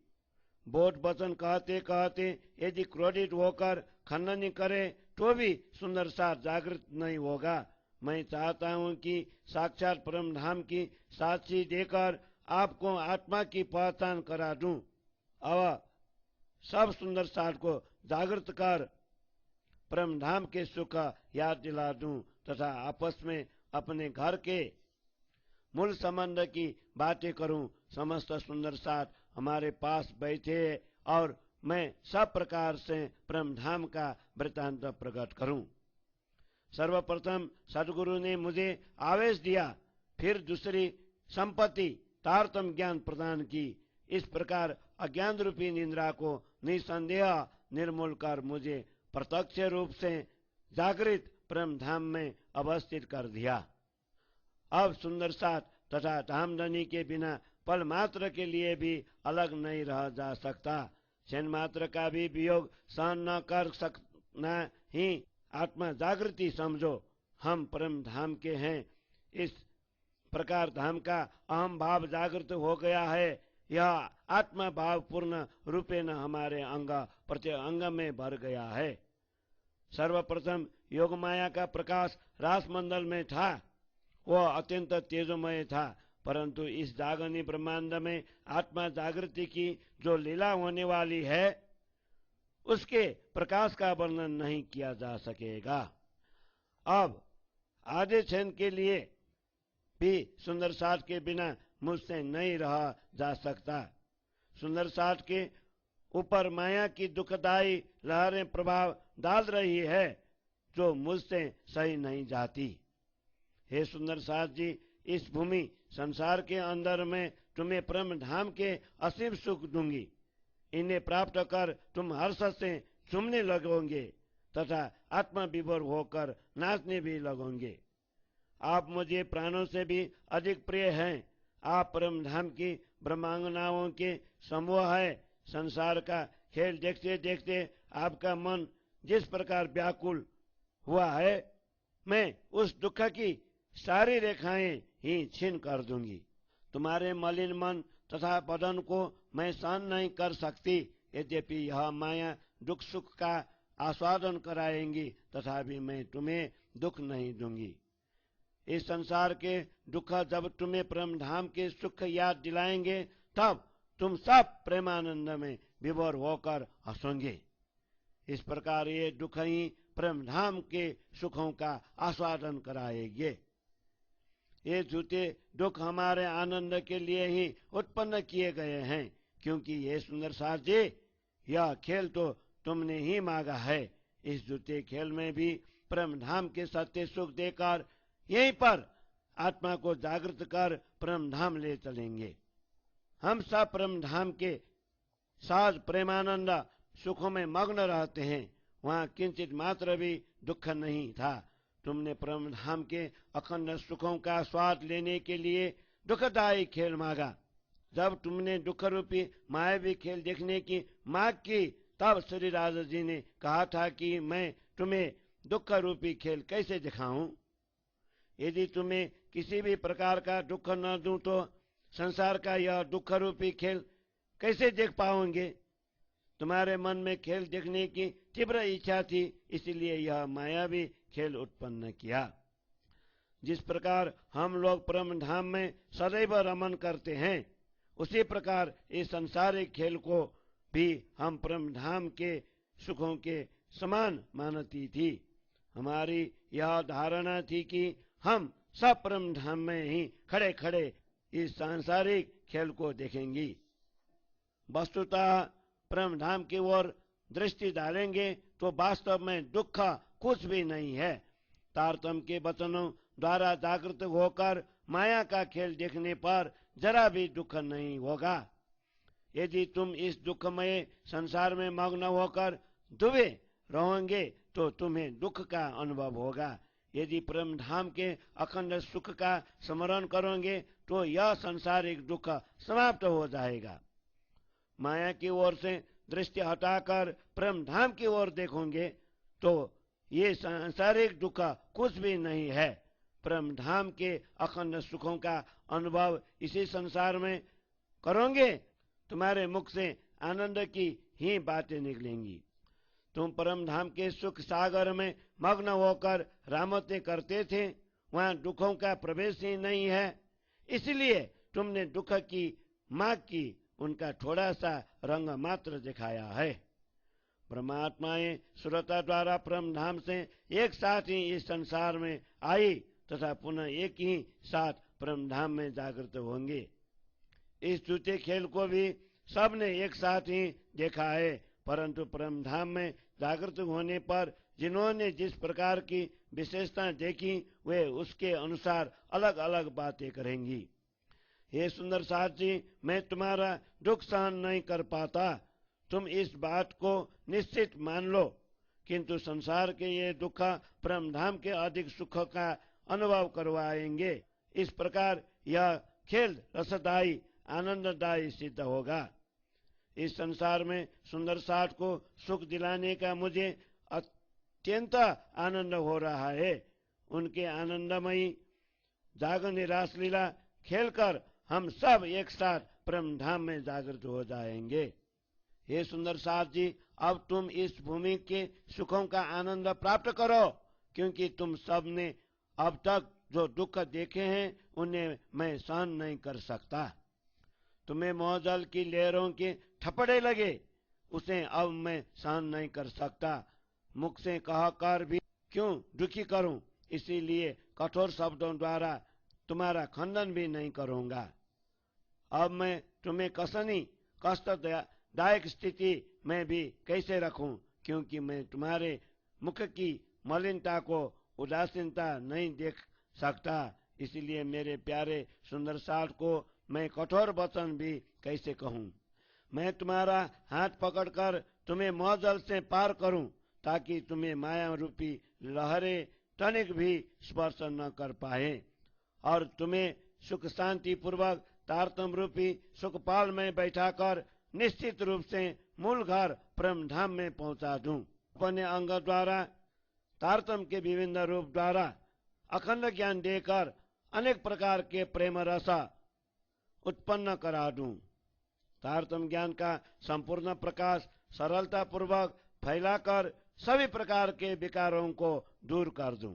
[SPEAKER 1] बोध वचन कहते कहते यदि क्रोधित होकर खंडनी करे तो भी सुंदर साथ जागृत नहीं होगा। मैं चाहता हूं कि साक्षात परम धाम की साक्षी देकर आपको आत्मा की पहचान करा दूं। अब सब सुंदर साथ को जागृत कर परम धाम के सुख याद दिला दूं तथा आपस में अपने घर के मूल संबंध की बातें करूं। समस्त सुंदर साथ हमारे पास बैठे और मैं सब प्रकार से परम धाम का वृत्तांत प्रकट करूं। सर्वप्रथम सदगुरु ने मुझे आवेश दिया, फिर दूसरी संपत्ति तारतम ज्ञान प्रदान की। इस प्रकार अज्ञान रूपी निद्रा को निसंदेह निर्मूल कर मुझे प्रत्यक्ष रूप से जागृत परम धाम में अवस्थित कर दिया। अब सुंदर साथ तथा धामधनी के बिना पल मात्र के लिए भी अलग नहीं रह जा सकता। क्षण मात्र का भी वियोग सहन न कर सकना ही आत्मा जागृति समझो। हम परम धाम के हैं। इस प्रकार धाम का अहम भाव जागृत हो गया है। यह आत्मा भाव पूर्ण रूपे न हमारे अंग प्रत्येक अंग में भर गया है। सर्वप्रथम योग माया का प्रकाश रासमंडल में था। वह अत्यंत तेजोमय था, परंतु इस जागनी ब्रह्मांड में आत्मा जागृति की जो लीला होने वाली है उसके प्रकाश का वर्णन नहीं किया जा सकेगा। अब आधे क्षण के लिए भी सुंदर साथ के बिना मुझसे नहीं रहा जा सकता। सुंदर साथ के ऊपर माया की दुखदायी लहरें प्रभाव डाल रही है जो मुझसे सही नहीं जाती। हे सुंदर साथ जी, इस भूमि संसार के अंदर में तुम्हें परम धाम के असीम सुख दूंगी। इन्हें प्राप्त कर तुम हर्ष से झूमने लगोगे तथा आत्मा विभोर होकर नाचने भी लगोगे। आप मुझे प्राणों से भी अधिक प्रिय हैं। आप परम धाम की ब्रह्मांगनाओं के समूह है। संसार का खेल देखते देखते आपका मन जिस प्रकार व्याकुल हुआ है, मैं उस दुख की सारी रेखाएं ही छीन कर दूंगी। तुम्हारे मलिन मन तथा बदन को मैं सहन नहीं कर सकती। यद्यपि यह माया दुख सुख का आस्वादन कराएंगी, तथापि मैं तुम्हें दुख नहीं दूंगी। इस संसार के दुख जब तुम्हें परम धाम के सुख याद दिलाएंगे, तब तुम सब प्रेमानंद में विभोर होकर हंसोगे। इस प्रकार ये दुख ही परम धाम के सुखों का आस्वादन कराएंगे। ये झूठे दुख हमारे आनंद के लिए ही उत्पन्न किए गए हैं, क्योंकि ये सुंदर साथ जी, यह खेल तो तुमने ही मांगा है। इस झूठे खेल में भी परम धाम के सत्य सुख देकर यहीं पर आत्मा को जागृत कर परम धाम ले चलेंगे। हम सब परम धाम के सहज प्रेमानंद सुखों में मग्न रहते हैं, वहां किंचित मात्र भी दुख नहीं था। तुमने परम धाम के अखंड सुखों का स्वाद लेने के लिए दुखदायी खेल मांगा। जब तुमने दुख रूपी मायावी खेल देखने की मांग की, तब श्री राजा जी ने कहा था कि मैं तुम्हें दुख रूपी खेल कैसे दिखाऊं। यदि तुम्हें किसी भी प्रकार का दुख न दूं तो संसार का यह दुख रूपी खेल कैसे देख पाओगे। तुम्हारे मन में खेल देखने की तीव्र इच्छा थी, इसलिए यह मायावी खेल उत्पन्न किया। जिस प्रकार हम लोग परम धाम में सदैव रमन करते हैं, उसी प्रकार इस संसारिक खेल को भी हम परम धाम के सुखों के समान मानती थी। हमारी यह धारणा थी कि हम सब परम धाम में ही खड़े खड़े इस सांसारिक खेल को देखेंगी। वस्तुतः परम धाम की ओर दृष्टि डालेंगे तो वास्तव में दुख कुछ भी नहीं है। तारतम्य के वचनों द्वारा जागृत होकर माया का खेल देखने पर जरा भी दुख नहीं होगा। यदि तुम इस दुखमय संसार में मग्न होकर डूबे रहोगे तो तुम्हें दुख का अनुभव होगा। यदि परम धाम के अखंड सुख का स्मरण करोगे तो यह सांसारिक दुख समाप्त हो जाएगा। माया की ओर से दृष्टि हटाकर परम धाम की ओर देखोगे तो ये सांसारिक दुख कुछ भी नहीं है। परम धाम के अखंड सुखों का अनुभव इसी संसार में करोगे, तुम्हारे मुख से आनंद की ही बातें निकलेंगी। तुम परम धाम के सुख सागर में मग्न होकर रामतें करते थे, वहां दुखों का प्रवेश ही नहीं है, इसलिए तुमने दुख की मांग की, उनका थोड़ा सा रंग मात्र दिखाया है। परमात्माएं श्रोता द्वारा परम धाम से एक साथ ही इस संसार में आई तथा पुनः एक ही साथ परम धाम में जागृत होंगे। इस झूठे खेल को भी सबने एक साथ ही देखा है, परंतु परम धाम में जागृत होने पर जिन्होंने जिस प्रकार की विशेषता देखी वे उसके अनुसार अलग अलग बातें करेंगी। हे सुंदर साथ जी, मैं तुम्हारा दुख सहन नहीं कर पाता, तुम इस बात को निश्चित मान लो, किंतु संसार के ये दुख परम धाम के अधिक सुख का अनुभव करवाएंगे। इस प्रकार यह खेल रसदायी आनंददायी सिद्ध होगा। इस संसार में सुंदर साथ को सुख दिलाने का मुझे अत्यंत आनंद हो रहा है। उनके आनंदमयी जागरण रासलीला खेलकर हम सब एक साथ परम धाम में जागृत हो जाएंगे। हे सुंदर साथ जी, अब तुम इस भूमि के सुखों का आनंद प्राप्त करो, क्योंकि तुम सब ने अब तक जो दुख देखे हैं उन्हें मैं सहन नहीं कर सकता। तुम्हें मोहजल की लहरों के थपड़े लगे, उसे अब मैं सहन नहीं कर सकता। मुख से कहकर भी क्यों दुखी करूं, इसीलिए कठोर शब्दों द्वारा तुम्हारा खंडन भी नहीं करूंगा। अब मैं तुम्हें कष्टदायक स्थिति में भी कैसे रखूं, क्योंकि मैं तुम्हारे मुख की मलिनता को उदासीनता नहीं देख सकता। इसलिए मेरे प्यारे सुंदर साथ को मैं कठोर वचन भी कैसे कहूं। मैं तुम्हारा हाथ पकड़कर तुम्हें मोहजल से पार करूं, ताकि तुम्हें माया रूपी लहरें तनिक भी स्पर्श न कर पाए और तुम्हें सुख शांति पूर्वक तारतम्य रूपी सुखपाल में बैठाकर निश्चित रूप से मूल घर परम धाम में पहुंचा दूं। अपने अंग द्वारा तारतम्य के विभिन्न रूप द्वारा अखंड ज्ञान देकर अनेक प्रकार के प्रेम रस उत्पन्न करा दूं। तारतम्य ज्ञान का संपूर्ण प्रकाश सरलता पूर्वक फैलाकर सभी प्रकार के विकारों को दूर कर दूं।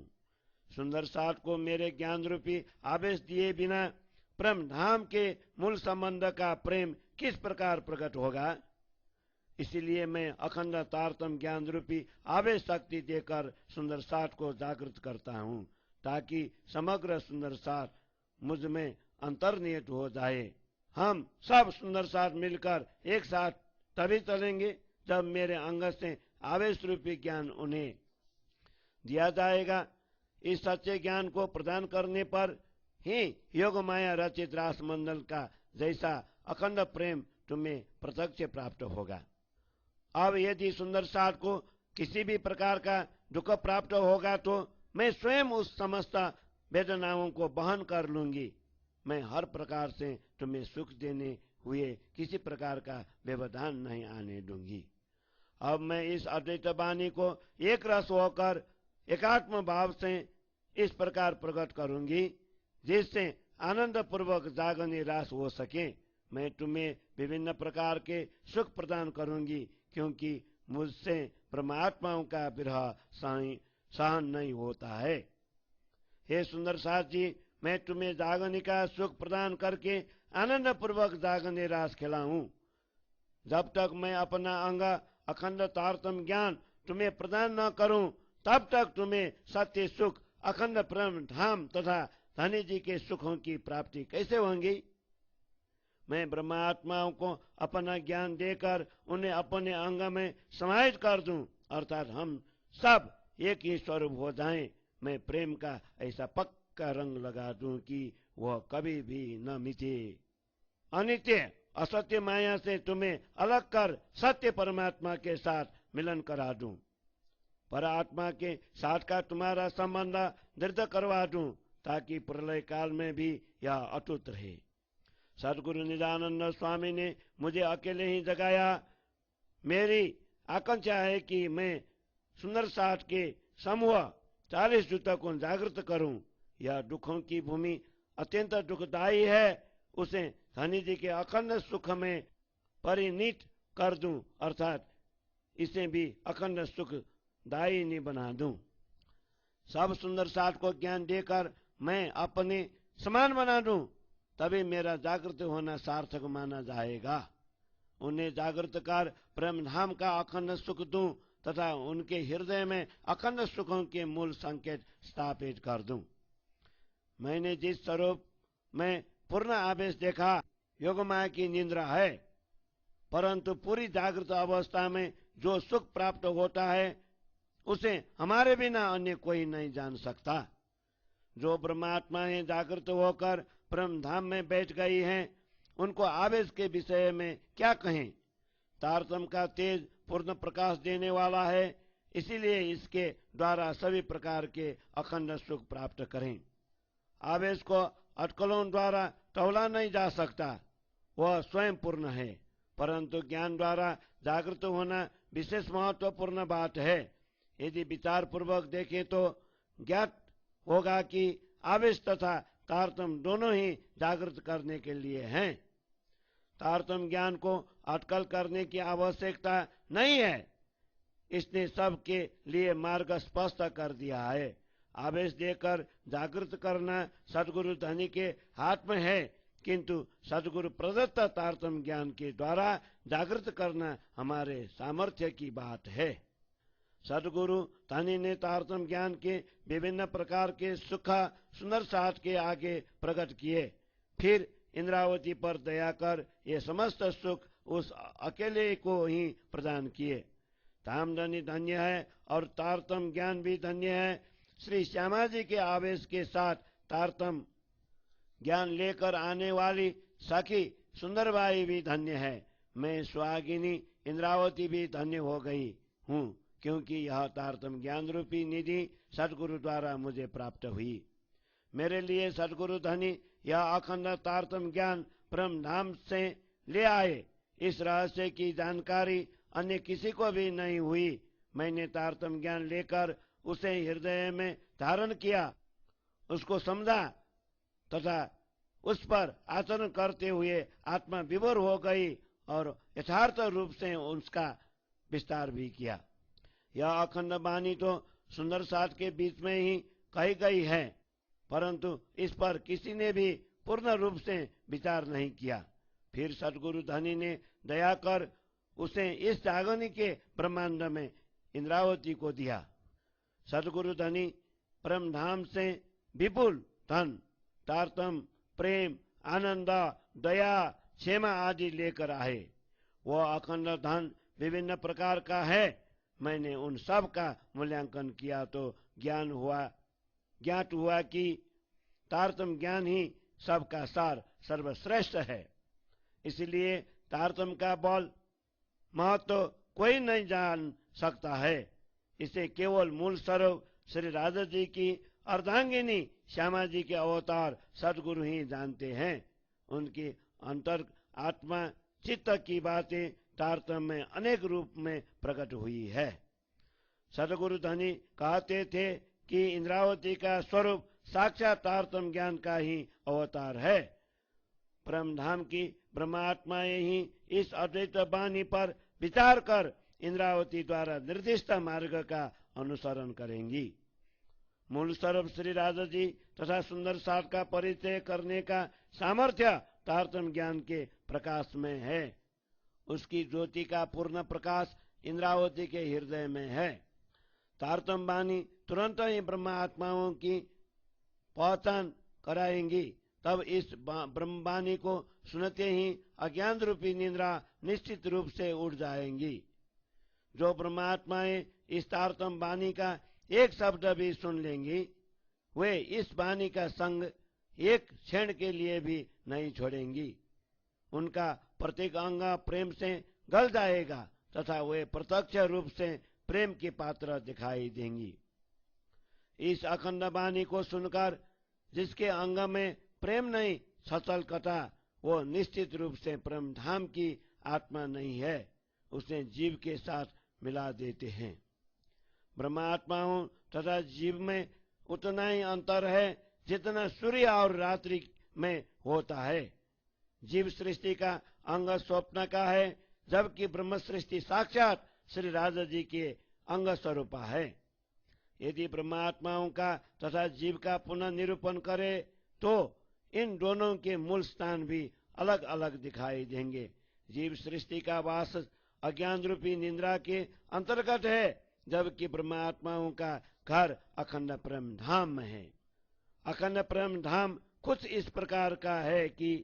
[SPEAKER 1] सुंदर साथ को मेरे ज्ञान रूपी आवेश दिए बिना परम धाम के मूल संबंध का प्रेम किस प्रकार प्रकट होगा। इसलिए मैं अखंड तारतम्य ज्ञान रूपी आवेश शक्ति देकर सुंदर साथ को जागृत करता हूँ, ताकि समग्र सुंदर साथ मुझ में अंतर्निहित हो जाए। हम सब सुंदर साथ मिलकर एक साथ तभी चलेंगे जब मेरे अंग से आवेश रूपी ज्ञान उन्हें दिया जाएगा। इस सच्चे ज्ञान को प्रदान करने पर ही योग माया रचित रास मंडल का जैसा अखंड प्रेम तुम्हें प्रत्यक्ष प्राप्त होगा। अब यदि सुंदर साथ को किसी भी प्रकार का दुख प्राप्त होगा तो मैं स्वयं उस समस्त वेदनाओं को वहन कर लूंगी। मैं हर प्रकार से तुम्हें सुख देने हुए किसी प्रकार का व्यवधान नहीं आने दूंगी। अब मैं इस अद्वैत वाणी को एक रस होकर एकात्म भाव से इस प्रकार प्रकट करूंगी जिससे आनंद पूर्वक जागने रास हो सके। मैं तुम्हें विभिन्न प्रकार के सुख प्रदान करूंगी क्योंकि मुझसे परमात्माओं का विरह सहन नहीं होता है। हे सुंदर साथ जी, मैं तुम्हें जागने का सुख प्रदान करके आनंद पूर्वक जागने रास खिलाऊं। जब तक मैं अपना अंग अखंड तारतम ज्ञान तुम्हें प्रदान न करूं तब तक तुम्हें सत्य सुख अखंड प्रेम धाम तथा धनी जी के सुखों की प्राप्ति कैसे होंगी। मैं ब्रह्मात्माओं को अपना ज्ञान देकर उन्हें अपने अंग में समाहित कर दूं अर्थात हम सब एक ही स्वरूप हो जाएं। मैं प्रेम का ऐसा पक्का रंग लगा दूं कि वह कभी भी न मिटे। अनित्य असत्य माया से तुम्हें अलग कर सत्य परमात्मा के साथ मिलन करा दूं। पर आत्मा के साथ का तुम्हारा संबंध दृढ़ करवा दूं ताकि प्रलय काल में भी यह अटूट रहे। सदगुरु निजानंद स्वामी ने मुझे अकेले ही जगाया। मेरी आकांक्षा है कि मैं सुंदर साथ के समूह 40 दूतों को जागृत करूं। यह दुखों की भूमि अत्यंत दुखदायी है, उसे धनी जी के अखंड सुख में परिणित कर दूं अर्थात इसे भी अखंड सुख दायिनी बना दूं। सब सुंदर साथ को ज्ञान देकर मैं अपने समान बना दूं तभी मेरा जागृत होना सार्थक माना जाएगा। उन्हें जागृत कर प्रेम धाम का अखंड सुख दूं तथा उनके हृदय में अखंड सुखों के मूल संकेत स्थापित कर दूं। मैंने जिस स्वरूप में पूर्ण आवेश देखा योग माया की निंद्रा है, परंतु पूरी जागृत अवस्था में जो सुख प्राप्त होता है उसे हमारे बिना अन्य कोई नहीं जान सकता। जो ब्रह्मात्माएं जागृत होकर ब्रह्म धाम में बैठ गई हैं उनको आवेश के विषय में क्या कहें। तारतम का तेज पूर्ण प्रकाश देने वाला है, इसीलिए इसके द्वारा सभी प्रकार के अखंड सुख प्राप्त करें। आवेश को अटकलों द्वारा तौला नहीं जा सकता, वह स्वयं पूर्ण है, परंतु ज्ञान द्वारा जागृत होना विशेष महत्वपूर्ण बात है। यदि विचार पूर्वक देखें तो ज्ञात होगा कि आवेश तथा तारतम दोनों ही जागृत करने के लिए हैं। तारतम ज्ञान को अटकल करने की आवश्यकता नहीं है, इसने सबके लिए मार्ग स्पष्ट कर दिया है। आवेश देकर जागृत करना सदगुरु धनी के हाथ में है, किंतु सदगुरु प्रदत्त तारतम ज्ञान के द्वारा जागृत करना हमारे सामर्थ्य की बात है। सदगुरु धनी ने तारतम ज्ञान के विभिन्न प्रकार के सुख सुंदर साथ के आगे प्रकट किए, फिर इंद्रावती पर दया कर ये समस्त सुख उस अकेले को ही प्रदान किए। धामधनी धन्य है और तारतम ज्ञान भी धन्य है। श्री श्यामा जी के आवेश के साथ तारतम ज्ञान लेकर आने वाली सखी सुंदरबाई भी धन्य है। मैं सुहागिनी इंद्रावती भी धन्य हो गई हूँ क्योंकि यह तारतम ज्ञान रूपी निधि सदगुरु द्वारा मुझे प्राप्त हुई। मेरे लिए सदगुरु धनी यह अखंड तारतम ज्ञान ब्रह्म धाम से ले आए। इस रहस्य की जानकारी अन्य किसी को भी नहीं हुई। मैंने तारतम ज्ञान लेकर उसे हृदय में धारण किया, उसको समझा तथा उस पर आचरण करते हुए आत्मा विभोर हो गई और यथार्थ रूप से उसका विस्तार भी किया। यह अखंड वाणी तो सुंदर साथ के बीच में ही कही गई है, परंतु इस पर किसी ने भी पूर्ण रूप से विचार नहीं किया। फिर सदगुरु धनी ने दया कर उसे इस जागनी के ब्रह्मांड में इंद्रावती को दिया। सदगुरु धनी परम धाम से विपुल धन, तारतम, प्रेम, आनंद, दया, क्षेमा आदि लेकर आए। वह अखंड धन विभिन्न प्रकार का है। मैंने उन सब का मूल्यांकन किया तो ज्ञात हुआ कि तारतम्य ज्ञान ही सबका सार सर्वश्रेष्ठ है। इसलिए तारतम्य का बल महत्व कोई नहीं जान सकता है। इसे केवल मूल स्वरूप श्री राधा जी की अर्धांगिनी श्यामा जी के अवतार सदगुरु ही जानते हैं। उनकी अंतर आत्मा चित्त की बातें तारतम्य में अनेक रूप में प्रकट हुई है। सदगुरु धनी कहते थे कि इंद्रावती का स्वरूप साक्षात तारतम्य ज्ञान का ही अवतार है। परमधाम की ब्रह्मात्माएं ही इस अद्वैत वाणी पर विचार कर इंद्रावती द्वारा निर्दिष्ट मार्ग का अनुसरण करेंगी। मूल स्वरूप श्री राधा जी तथा सुंदर साथ का परिचय करने का सामर्थ्य तारतम्य ज्ञान के प्रकाश में है। उसकी ज्योति का पूर्ण प्रकाश इंद्रावती के हृदय में है। तारतम्य वाणी तुरंत ही ब्रह्मात्माओं की पहचान कराएंगी। तब इस ब्रह्मवाणी को सुनते ही अज्ञान रूपी निद्रा निश्चित रूप से उड़ जाएंगी। जो ब्रह्मात्माएं इस तारतम्य वाणी का एक शब्द भी सुन लेंगी, वे इस वाणी का संग एक क्षण के लिए भी नहीं छोड़ेंगी। उनका प्रत्येक अंग प्रेम से गल जाएगा तथा वे प्रत्यक्ष रूप से प्रेम के पात्र दिखाई देंगी। इस अखंड वाणी को सुनकर जिसके अंग में प्रेम नहीं सचल कथा, वो निश्चित रूप से परम धाम की आत्मा नहीं है, उसे जीव के साथ मिला देते हैं। ब्रह्मात्माओं तथा जीव में उतना ही अंतर है जितना सूर्य और रात्रि में होता है। जीव सृष्टि का अंग स्वप्न का है, जबकि ब्रह्म सृष्टि साक्षात श्री राधा जी के अंग स्वरूप है। यदि ब्रह्मात्माओं का तथा जीव का पुनः निरूपण करे तो इन दोनों के मूल स्थान भी अलग अलग दिखाई देंगे। जीव सृष्टि का वास अज्ञान रूपी निद्रा के अंतर्गत है, जबकि ब्रह्मात्माओं का घर अखंड प्रेम धाम में है। अखंड प्रेम धाम कुछ इस प्रकार का है कि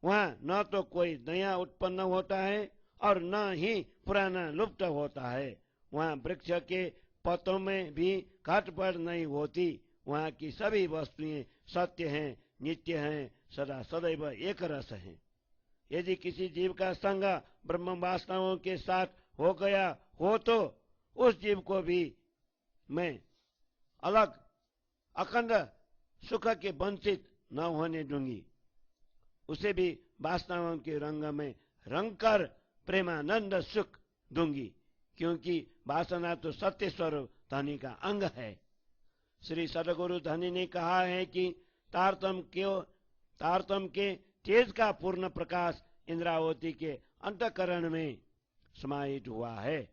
[SPEAKER 1] वहाँ न तो कोई नया उत्पन्न होता है और न ही पुराना लुप्त होता है। वहाँ वृक्ष के पत्तों में भी घटपट नहीं होती। वहाँ की सभी वस्तुएं सत्य हैं, नित्य हैं, सदा सदैव एक रस हैं। यदि किसी जीव का संग ब्रह्म वास्तवों के साथ हो गया हो तो उस जीव को भी मैं अलग अखंड सुख के वंचित न होने दूंगी। उसे भी वास्तवों के रंग में रंग कर प्रेमानंद सुख दूंगी, क्योंकि वासना तो सत्य स्वरूप धनी का अंग है। श्री सदगुरु धनी ने कहा है कि तारतम्य के तेज का पूर्ण प्रकाश इंद्रावती के अंतःकरण में समाहित हुआ है।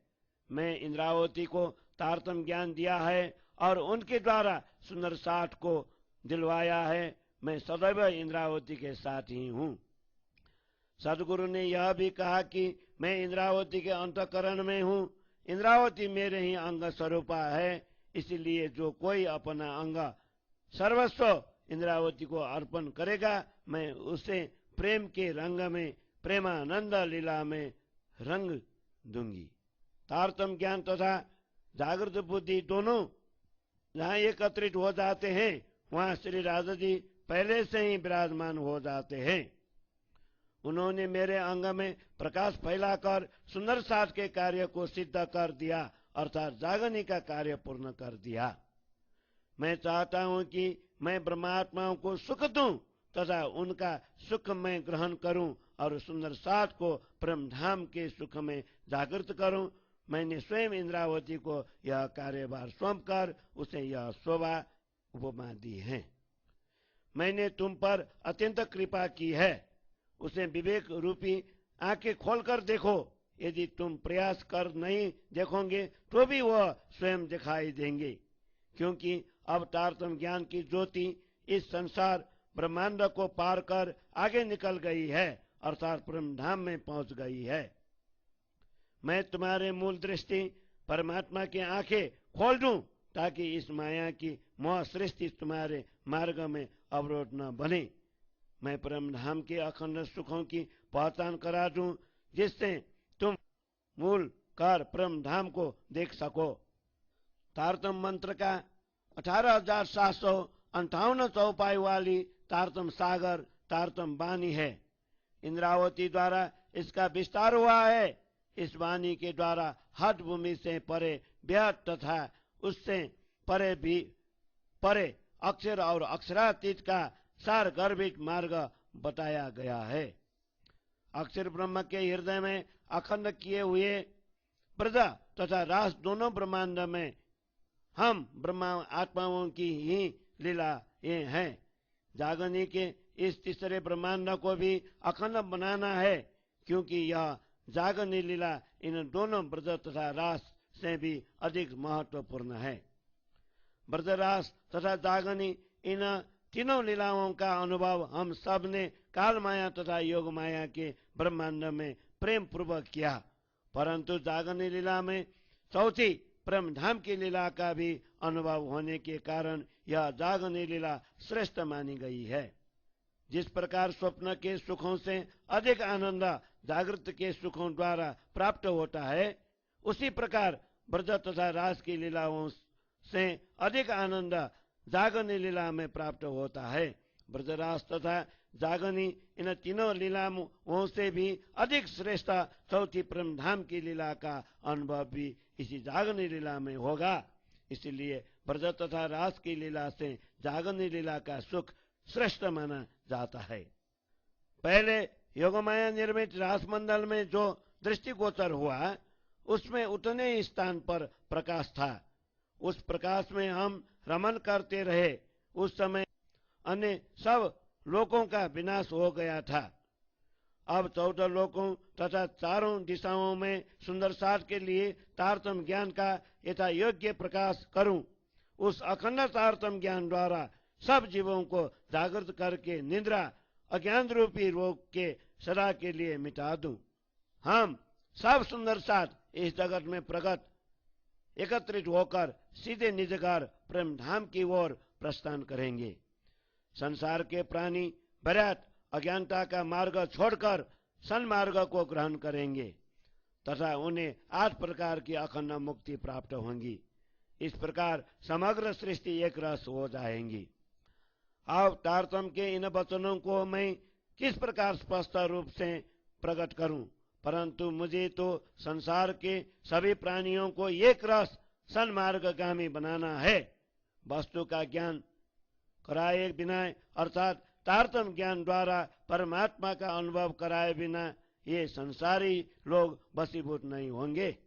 [SPEAKER 1] मैं इंद्रावती को तारतम्य ज्ञान दिया है और उनके द्वारा सुंदर साथ को दिलवाया है। मैं सदैव इंद्रावती के साथ ही हूँ। सदगुरु ने यह भी कहा कि मैं इंद्रावती के अंतःकरण में हूँ। इंद्रावती मेरे ही अंग स्वरूप है, इसलिए जो कोई अपना अंग सर्वस्व इंद्रावती को अर्पण करेगा, मैं उसे प्रेम के रंग में प्रेमानंद लीला में रंग दूंगी। तारतम्य ज्ञान तथा जागृत बुद्धि दोनों जहाँ एकत्रित हो जाते हैं, वहाँ श्री राधा जी पहले से ही विराजमान हो जाते हैं। उन्होंने मेरे अंग में प्रकाश फैलाकर सुंदर साथ के कार्य को सिद्ध कर दिया, अर्थात जागने का कार्य पूर्ण कर दिया। मैं चाहता हूँ कि मैं ब्रह्मात्माओं को सुख दूं तथा उनका सुख में ग्रहण करूं और सुंदर साथ को परमधाम के सुख में जागृत करूं। मैंने स्वयं इंद्रावती को यह कार्यभार सौंप कर उसे यह शोभा उपमा दी है। मैंने तुम पर अत्यंत कृपा की है। उसे विवेक रूपी आंखें खोलकर देखो। यदि तुम प्रयास कर नहीं देखोगे तो भी वह स्वयं दिखाई देंगे, क्योंकि अब तारतम्य ज्ञान की ज्योति इस संसार ब्रह्मांड को पार कर आगे निकल गई है, अर्थात परमधाम में पहुंच गई है। मैं तुम्हारे मूल दृष्टि परमात्मा की आंखें खोल दूं, ताकि इस माया की मोह सृष्टि तुम्हारे मार्ग में अवरोध न बने। मैं परमधाम के अखंड सुखों की पहचान करा दूं, जिससे तुम मूल कर परम धाम को देख सको। तारतम मंत्र का 18,758 चौपाई वाली तारतम सागर तारतम वाणी है। इंद्रावती द्वारा इसका विस्तार हुआ है। इस वाणी के द्वारा हठ भूमि से परे व्याहत तथा उससे परे अक्षर और अक्षरातीत का सार गर्भित मार्ग बताया गया है। अक्षर ब्रह्म के हृदय में अखंड किए हुए ब्रज तथा रास दोनों ब्रह्मांड में हम ब्रह्मा आत्माओं की ही लीला ये हैं। जागनी के इस तीसरे ब्रह्मांड को भी अखंड बनाना है, क्योंकि यह जागनी लीला इन दोनों ब्रज तथा रास से भी अधिक महत्वपूर्ण है। ब्रजरास तथा जागनी इन तीनों लीलाओं का अनुभव हम सब ने काल माया तथा योग माया के ब्रह्मांड में प्रेम पूर्वक किया, परंतु जागनी लीला में चौथी परम धाम की लीला का भी अनुभव होने के कारण यह जागनी लीला श्रेष्ठ मानी गई है। जिस प्रकार स्वप्न के सुखों से अधिक आनंद जागृत के सुखों द्वारा प्राप्त होता है, उसी प्रकार ब्रज तथा रास की लीलाओं से अधिक आनंद जागनी लीला में प्राप्त होता है। ब्रजरास तथा जागनी इन तीनों लीलाओं से भी अधिक श्रेष्ठ चौथी परम धाम की लीला का अनुभव भी इसी जागनी लीला में होगा। इसलिए ब्रज तथा रास की लीला से जागनी लीला का सुख श्रेष्ठ माना जाता है। पहले योगमाया निर्मित रास मंडल में जो दृष्टिगोचर हुआ, उसमें उतने ही स्थान पर प्रकाश था। उस प्रकाश में हम रमन करते रहे। उस समय अन्य सब लोकों का विनाश हो गया था। अब 14 लोकों तथा चारों दिशाओं में सुंदर सार के लिए तारतम ज्ञान का यथा योग्य प्रकाश करूं। उस अखंड तारतम ज्ञान द्वारा सब जीवों को जागृत करके निद्रा अज्ञान रूपी रोग के सदा के लिए मिटा दूं। हम सब सुंदर साथ इस जगत में प्रगट एकत्रित होकर सीधे निज घर प्रेम धाम की ओर प्रस्थान करेंगे। संसार के प्राणी बरात अज्ञानता का मार्ग छोड़कर सन्मार्ग को ग्रहण करेंगे तथा उन्हें 8 प्रकार की अखंड मुक्ति प्राप्त होंगी। इस प्रकार समग्र सृष्टि एक रस हो जाएंगी। अब तारतम के इन वचनों को मैं किस प्रकार स्पष्ट रूप से प्रकट करूं, परंतु मुझे तो संसार के सभी प्राणियों को एक रस सन्मार्गगामी बनाना है। वस्तु का ज्ञान कराए बिना अर्थात तारतम ज्ञान द्वारा परमात्मा का अनुभव कराए बिना ये संसारी लोग वशीभूत नहीं होंगे।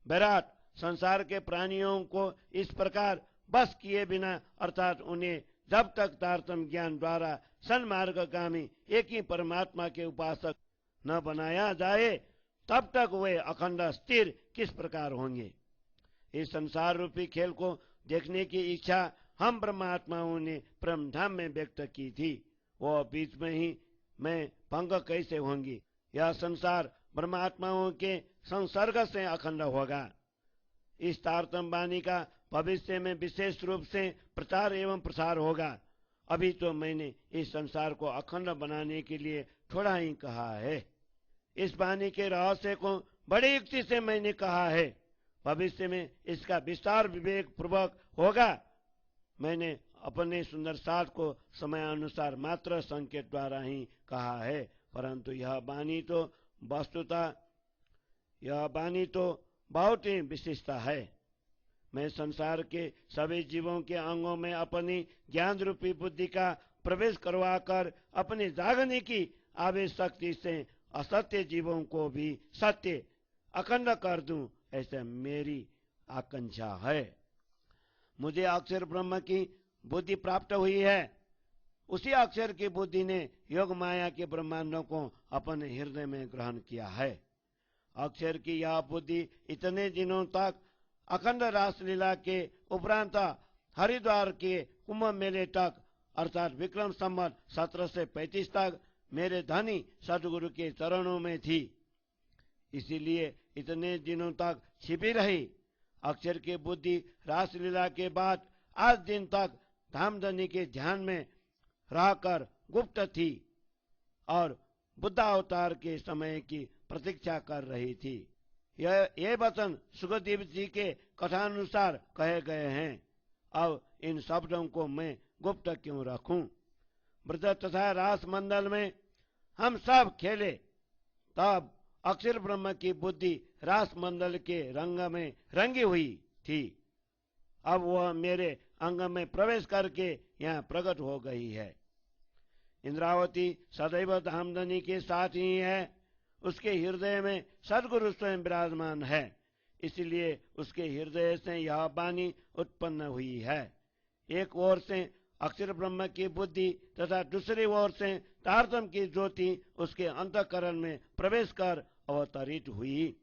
[SPEAKER 1] विराट संसार के प्राणियों को इस प्रकार बस किए बिना अर्थात उन्हें जब तक तारतम ज्ञान द्वारा सन्मार्गगामी एक ही परमात्मा के उपासक न बनाया जाए, तब तक वे अखंड स्थिर किस प्रकार होंगे। इस संसार रूपी खेल को देखने की इच्छा हम ब्रह्मात्माओं ने परम धाम में व्यक्त की थी। वो बीच में ही मैं भंग कैसे होंगी। यह संसार ब्रह्मात्माओं के संसर्ग से अखंड होगा। इस तारतम वाणी का भविष्य में विशेष रूप से प्रचार एवं प्रसार होगा। अभी तो मैंने इस संसार को अखंड बनाने के लिए थोड़ा ही कहा है। इस वाणी के रहस्य को बड़ी युक्ति से मैंने कहा है। भविष्य में इसका विस्तार विवेक पूर्वक होगा। मैंने अपने सुंदर साथ को समयानुसार मात्र संकेत द्वारा ही कहा है, परंतु यह वाणी तो बहुत ही विशिष्ट है। मैं संसार के सभी जीवों के अंगों में अपनी ज्ञान रूपी बुद्धि का प्रवेश करवाकर अपनी जागने की आवेश शक्ति से असत्य जीवों को भी सत्य अखंड कर दूं, ऐसे मेरी आकांक्षा है। मुझे अक्षर ब्रह्म की बुद्धि प्राप्त हुई है। उसी अक्षर की बुद्धि ने योग माया के ब्रह्मांडों को अपने हृदय में ग्रहण किया है। अक्षर की यह बुद्धि इतने दिनों तक अखंड रासलीला के उपरांत हरिद्वार के कुंभ मेले तक अर्थात विक्रम संवत 1735 तक मेरे धनी सदगुरु के चरणों में थी। इसीलिए इतने दिनों तक छिपी रही। अक्षर की बुद्धि रासलीला के बाद आज दिन तक धामधनी के ध्यान में रहकर गुप्त थी और बुद्धावतार के समय की प्रतीक्षा कर रही थी। ये वचन सुखदेव जी के कथानुसार कहे गए हैं। अब इन शब्दों को मैं गुप्त क्यों रखूं? ब्रज तथा रास मंडल में हम सब खेले, तब अक्षर ब्रह्म की बुद्धि रास मंडल के रंग में रंगी हुई थी। अब वह मेरे अंग में प्रवेश करके यहाँ प्रकट हो गई है। इंद्रावती सदैव धामधनी के साथ ही है। उसके हृदय में सदगुरु स्वयं विराजमान है, इसलिए उसके हृदय से यह वाणी उत्पन्न हुई है। एक ओर से अक्षर ब्रह्म की बुद्धि तथा दूसरी ओर से तारतम की ज्योति उसके अंतःकरण में प्रवेश कर अवतरित हुई।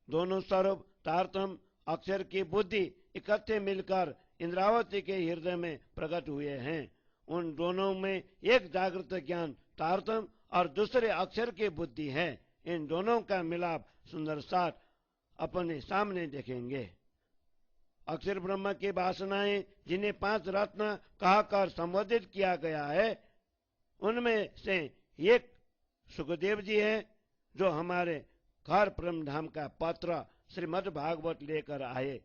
[SPEAKER 1] दोनों स्वरूप तारतम अक्षर की बुद्धि इकट्ठे मिलकर इंद्रावती के हृदय में प्रकट हुए हैं। उन दोनों में एक जागृत ज्ञान तारतम और दूसरे अक्षर की बुद्धि है। इन दोनों का मिलाप सुंदर साथ अपने सामने देखेंगे। अक्षर ब्रह्म की वासनाएं जिन्हें 5 रत्न कहकर संबोधित किया गया है, उनमें से एक सुखदेव जी हैं, जो हमारे घर परम धाम का पत्र श्रीमद् भागवत लेकर आए,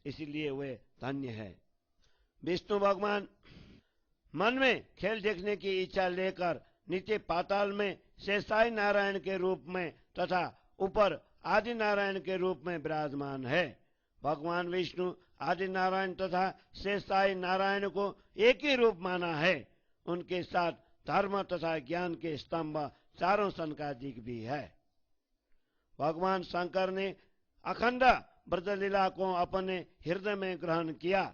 [SPEAKER 1] इसलिए वे धन्य है। विष्णु भगवान मन में खेल देखने की इच्छा लेकर नीचे पाताल में शेषाई नारायण के रूप में तथा ऊपर आदि नारायण के रूप में विराजमान है। भगवान विष्णु आदि नारायण तथा शेषाई नारायण को एक ही रूप माना है। उनके साथ धर्म तथा ज्ञान के स्तंभ चारों सनकादिक भी है। भगवान शंकर ने अखंड ब्रजलीला को अपने हृदय में ग्रहण किया।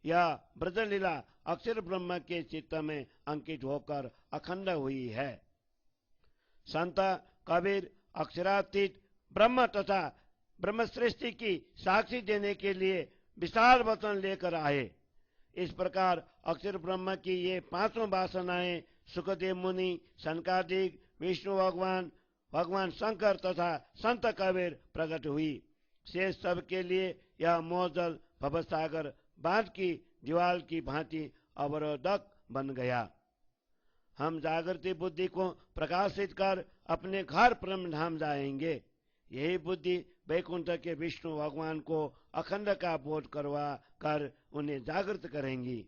[SPEAKER 1] यह ब्रजलीला अक्षर ब्रह्म के चित्त में अंकित होकर अखंड हुई है। संत कबीर अक्षरातीत ब्रह्म तथा ब्रह्म सृष्टि की साक्षी देने के लिए विशाल वचन लेकर आए। इस प्रकार अक्षर ब्रह्म की ये 5 वासनाएं सुखदेव मुनि, सनकादिक, विष्णु भगवान, भगवान शंकर तथा संत कबीर प्रकट हुई। शेष सब के लिए यह मोहजल भवसागर बांध की दीवार की भांति अवरोधक बन गया। हम जागृति बुद्धि को प्रकाशित कर अपने घर परम धाम जाएंगे। यही बुद्धि वैकुंठ के विष्णु भगवान को अखंड का बोध करवा कर उन्हें जागृत करेंगी।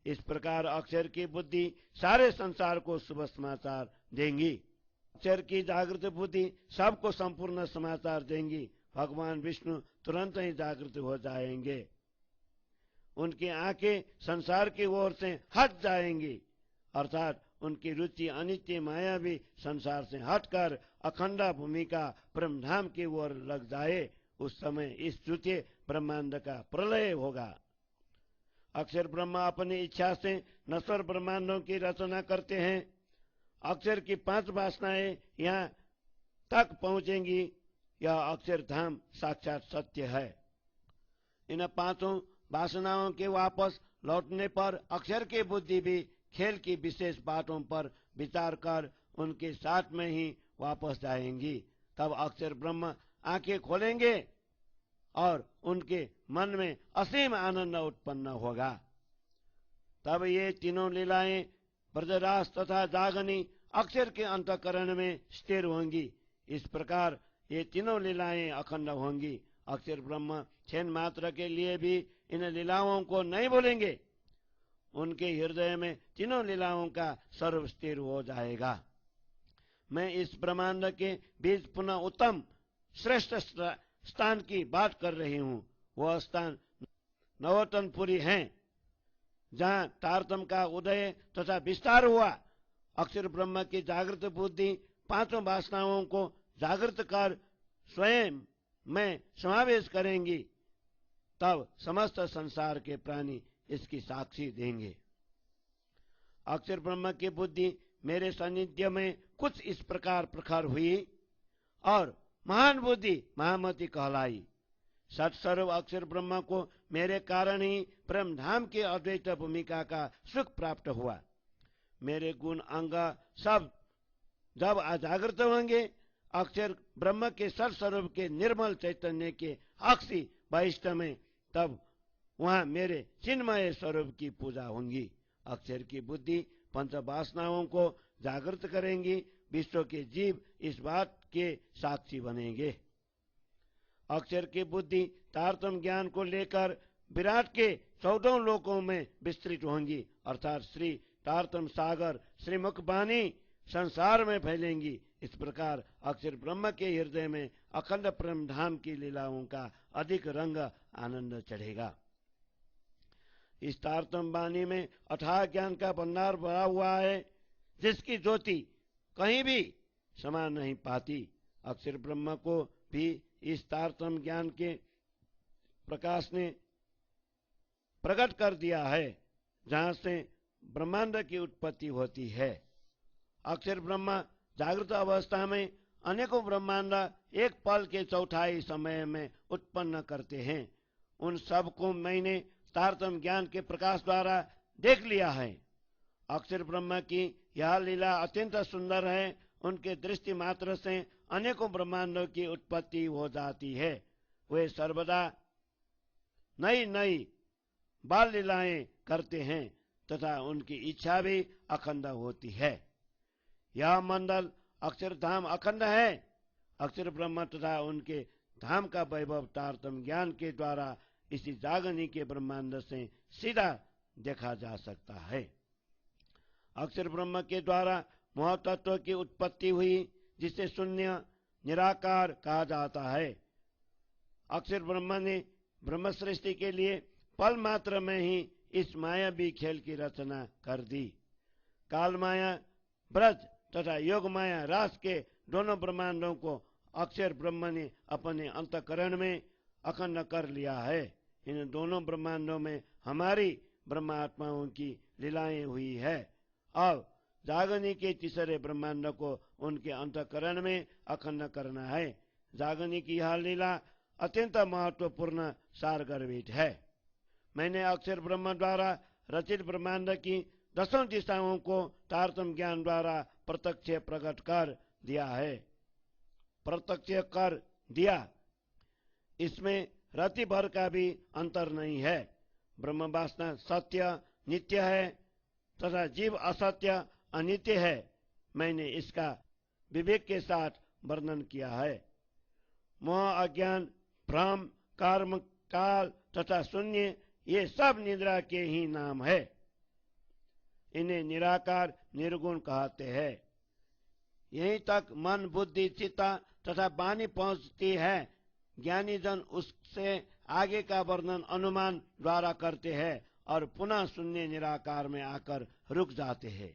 [SPEAKER 1] इस प्रकार अक्षर की बुद्धि सारे संसार को शुभ समाचार देंगी। अक्षर की जागृत बुद्धि सबको संपूर्ण समाचार देंगी। भगवान विष्णु तुरंत ही जागृत हो जाएंगे। उनकी आंखें संसार की ओर से हट जाएंगी, अर्थात उनकी रुचि अनित्य माया भी संसार से हटकर अखंड भूमिका परम धाम की ओर लग जाए। उस समय इस द्वितीय ब्रह्मांड का प्रलय होगा। अक्षर ब्रह्मा अपनी इच्छा से नश्वर ब्रह्मांडों की रचना करते हैं। अक्षर की 5 वासनाएं यहाँ तक पहुंचेंगी। यह अक्षर धाम साक्षात सत्य है। इन 5 वासनाओं के वापस लौटने पर अक्षर की बुद्धि भी खेल की विशेष बातों पर विचार कर उनके साथ में ही वापस जाएंगी। तब अक्षर ब्रह्म आंखें खोलेंगे और उनके मन में असीम आनंद उत्पन्न होगा। तब ये तीनों लीलाएं ब्रजरास तथा जागनी अक्षर के अंतःकरण में स्थिर होंगी। इस प्रकार ये तीनों लीलाएं अखंड होंगी। अक्षर ब्रह्म क्षण मात्र के लिए भी इन लीलाओं को नहीं भूलेंगे। उनके हृदय में तीनों लीलाओं का सर्व स्थिर हो जाएगा। मैं इस ब्रह्मांड के बीच पुनः उत्तम श्रेष्ठ स्थान की बात कर रही हूँ। वह स्थान नवोत्तनपुरी है, जहाँ तारतम का उदय तथा विस्तार हुआ। अक्षर ब्रह्म की जागृत बुद्धि 5 वासनाओं को जागृत कर स्वयं में समावेश करेंगी। तब समस्त संसार के प्राणी इसकी साक्षी देंगे। अक्षर ब्रह्म की बुद्धि मेरे सानिध्य में कुछ इस प्रकार प्रखर हुई और महान बुद्धि महामती कहलाई। सत्स्वरूप अक्षर ब्रह्म को मेरे कारण ही परम धाम की अद्वैत भूमिका का सुख प्राप्त हुआ। मेरे गुण अंग सब जब अजागृत होंगे, अक्षर ब्रह्म के सत्स्वरूप के निर्मल चैतन्य के अक्षी वहिष्ठ में, तब वहां मेरे चिन्मय स्वरूप की पूजा होंगी। अक्षर की बुद्धि 5 वासनाओं को जागृत करेंगी। विश्व के जीव इस बात के साक्षी बनेंगे। अक्षर की बुद्धि तारतम्य ज्ञान को लेकर विराट के 14 लोकों में विस्तृत होंगी, अर्थात श्री तारतम्य सागर श्रीमुख वाणी संसार में फैलेंगी। इस प्रकार अक्षर ब्रह्म के हृदय में अखंड परम धाम की लीलाओं का अधिक रंग आनंद चढ़ेगा। इस तारतम्य वाणी में अथाह ज्ञान का भंडार भरा हुआ है, जिसकी ज्योति कहीं भी समा नहीं पाती। अक्षर ब्रह्म को भी इस तारतम्य ज्ञान के प्रकाश ने प्रकट कर दिया है, जहां से ब्रह्मांड की उत्पत्ति होती है। अक्षर ब्रह्म जागृत अवस्था में अनेकों ब्रह्मांड एक पल के चौथाई समय में उत्पन्न करते हैं। उन सब को मैंने तारतम्य ज्ञान के प्रकाश द्वारा देख लिया है। अक्षर ब्रह्म की यह लीला अत्यंत सुंदर है। उनके दृष्टि मात्र से अनेकों ब्रह्मांडों की उत्पत्ति हो जाती है। वे सर्वदा नई नई बाल लीलाएं करते हैं तथा उनकी इच्छा भी अखंड होती है। यह मंडल अक्षर धाम अखंड है। अक्षर ब्रह्म तथा उनके धाम का वैभव तारतम्य ज्ञान के द्वारा इसी जागनी के ब्रह्मांड से सीधा देखा जा सकता है। अक्षर ब्रह्म के द्वारा महतत्व की उत्पत्ति हुई, जिसे शून्य निराकार कहा जाता है। अक्षर ब्रह्म ने ब्रह्म सृष्टि के लिए पल मात्र में ही इस मायावी खेल की रचना कर दी। काल माया ब्रज तथा योग माया रास के दोनों ब्रह्मांडों को अक्षर ब्रह्म ने अपने अंतःकरण में अखंड कर लिया है। इन दोनों ब्रह्मांडों में हमारी ब्रह्मात्माओं की लीलाएं हुई है। अब जागनी के तीसरे ब्रह्मांड को उनके अंतःकरण में अखंड करना है। जागनी की यह लीला अत्यंत महत्वपूर्ण सारगर्भित है। मैंने अक्षर ब्रह्म द्वारा रचित ब्रह्मांड की 10 दिशाओं को तारतम्य ज्ञान द्वारा प्रत्यक्ष प्रकट कर दिया है। प्रत्यक्ष कर दिया, इसमें रति भर का भी अंतर नहीं है। ब्रह्म वासना सत्य नित्य है तथा जीव असत्य अनित्य है। मैंने इसका विवेक के साथ वर्णन किया है। मोह अज्ञान भ्रम कर्म काल तथा शून्य ये सब निद्रा के ही नाम है। इन्हें निराकार निर्गुण कहते हैं। यहीं तक मन बुद्धि चित्ता तथा वाणी पहुंचती है। ज्ञानी जन उससे आगे का वर्णन अनुमान द्वारा करते हैं और पुनः शून्य निराकार में आकर रुक जाते हैं।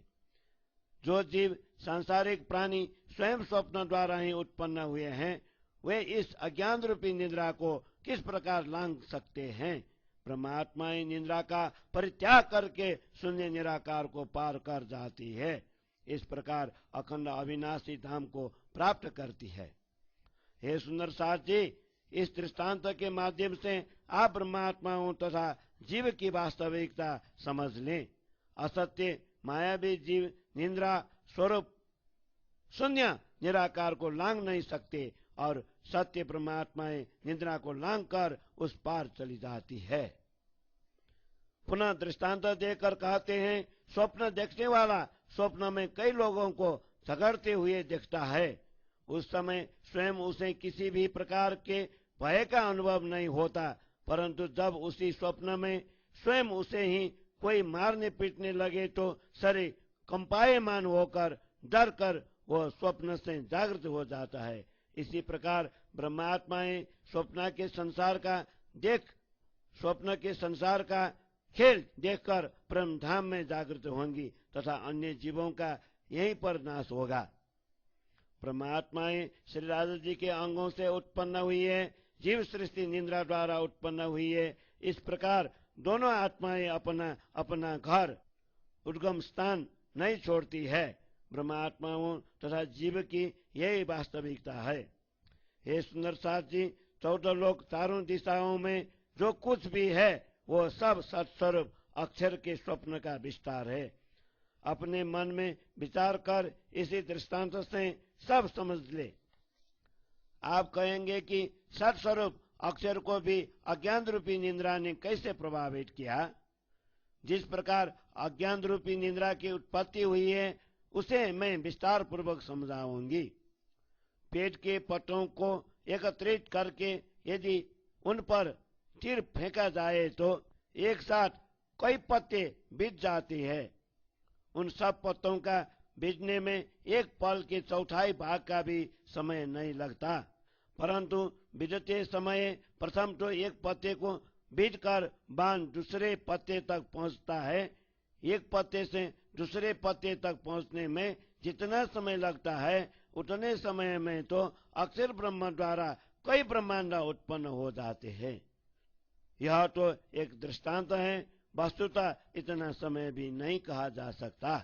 [SPEAKER 1] जो जीव सांसारिक प्राणी स्वयं स्वप्न द्वारा ही उत्पन्न हुए हैं, वे इस अज्ञान रूपी निद्रा को किस प्रकार लांघ सकते हैं। परमात्मा निद्रा का परित्याग करके शून्य निराकार को पार कर जाती है। इस प्रकार अखंड अविनाशी धाम को प्राप्त करती है। हे सुंदर साथ जी, इस दृष्टांत के माध्यम से आप ब्रह्मात्माओं तथा जीव की वास्तविकता समझ लें। असत्य मायावी जीव निद्रा स्वरूप शून्य निराकार को लांघ नहीं सकते और सत्य परमात्माएं निद्रा को लांघ कर उस पार चली जाती है। पुनः दृष्टांत देकर कहते हैं, स्वप्न देखने वाला स्वप्न में कई लोगों को झगड़ते हुए देखता है। उस समय स्वयं उसे किसी भी प्रकार के भय का अनुभव नहीं होता, परंतु जब उसी स्वप्न में स्वयं उसे ही कोई मारने पीटने लगे तो शरीर कंपायमान होकर डर कर वह स्वप्न से जागृत हो जाता है। इसी प्रकार ब्रह्मात्माएं स्वप्न के संसार का खेल देखकर परम धाम में जागृत होंगी तथा अन्य जीवों का यहीं पर नाश होगा। परमात्माएं श्री राधा जी के अंगों से उत्पन्न हुई है। जीव सृष्टि निद्रा द्वारा उत्पन्न हुई है। इस प्रकार दोनों आत्माएं अपना अपना घर उद्गम स्थान नहीं छोड़ती है। ब्रह्मात्माओं तथा जीव की यही वास्तविकता है। हे सुंदर साथ जी, 14 लोक चारों दिशाओं में जो कुछ भी है वो सब सत्स्वरूप अक्षर के स्वप्न का विस्तार है। अपने मन में विचार कर इसी दृष्टांत से सब समझ ले। आप कहेंगे कि सत्स्वरूप अक्षर को भी अज्ञान रूपी निद्रा ने कैसे प्रभावित किया। जिस प्रकार अज्ञान रूपी निद्रा की उत्पत्ति हुई है उसे मैं विस्तार पूर्वक समझाऊंगी। पेट के पटों को एकत्रित करके यदि उन पर तीर फेंका जाए तो एक साथ कई पत्ते बीत जाते हैं। उन सब पत्तों का बीतने में एक पल के चौथाई भाग का भी समय नहीं लगता, परंतु बीतते समय प्रथम तो एक पत्ते को बीतकर बाण दूसरे पत्ते तक पहुंचता है। एक पत्ते से दूसरे पत्ते तक पहुंचने में जितना समय लगता है उतने समय में तो अक्षर ब्रह्म द्वारा कई ब्रह्मांड उत्पन्न हो जाते हैं। यह तो एक दृष्टांत है, वस्तुतः इतना समय भी नहीं कहा जा सकता।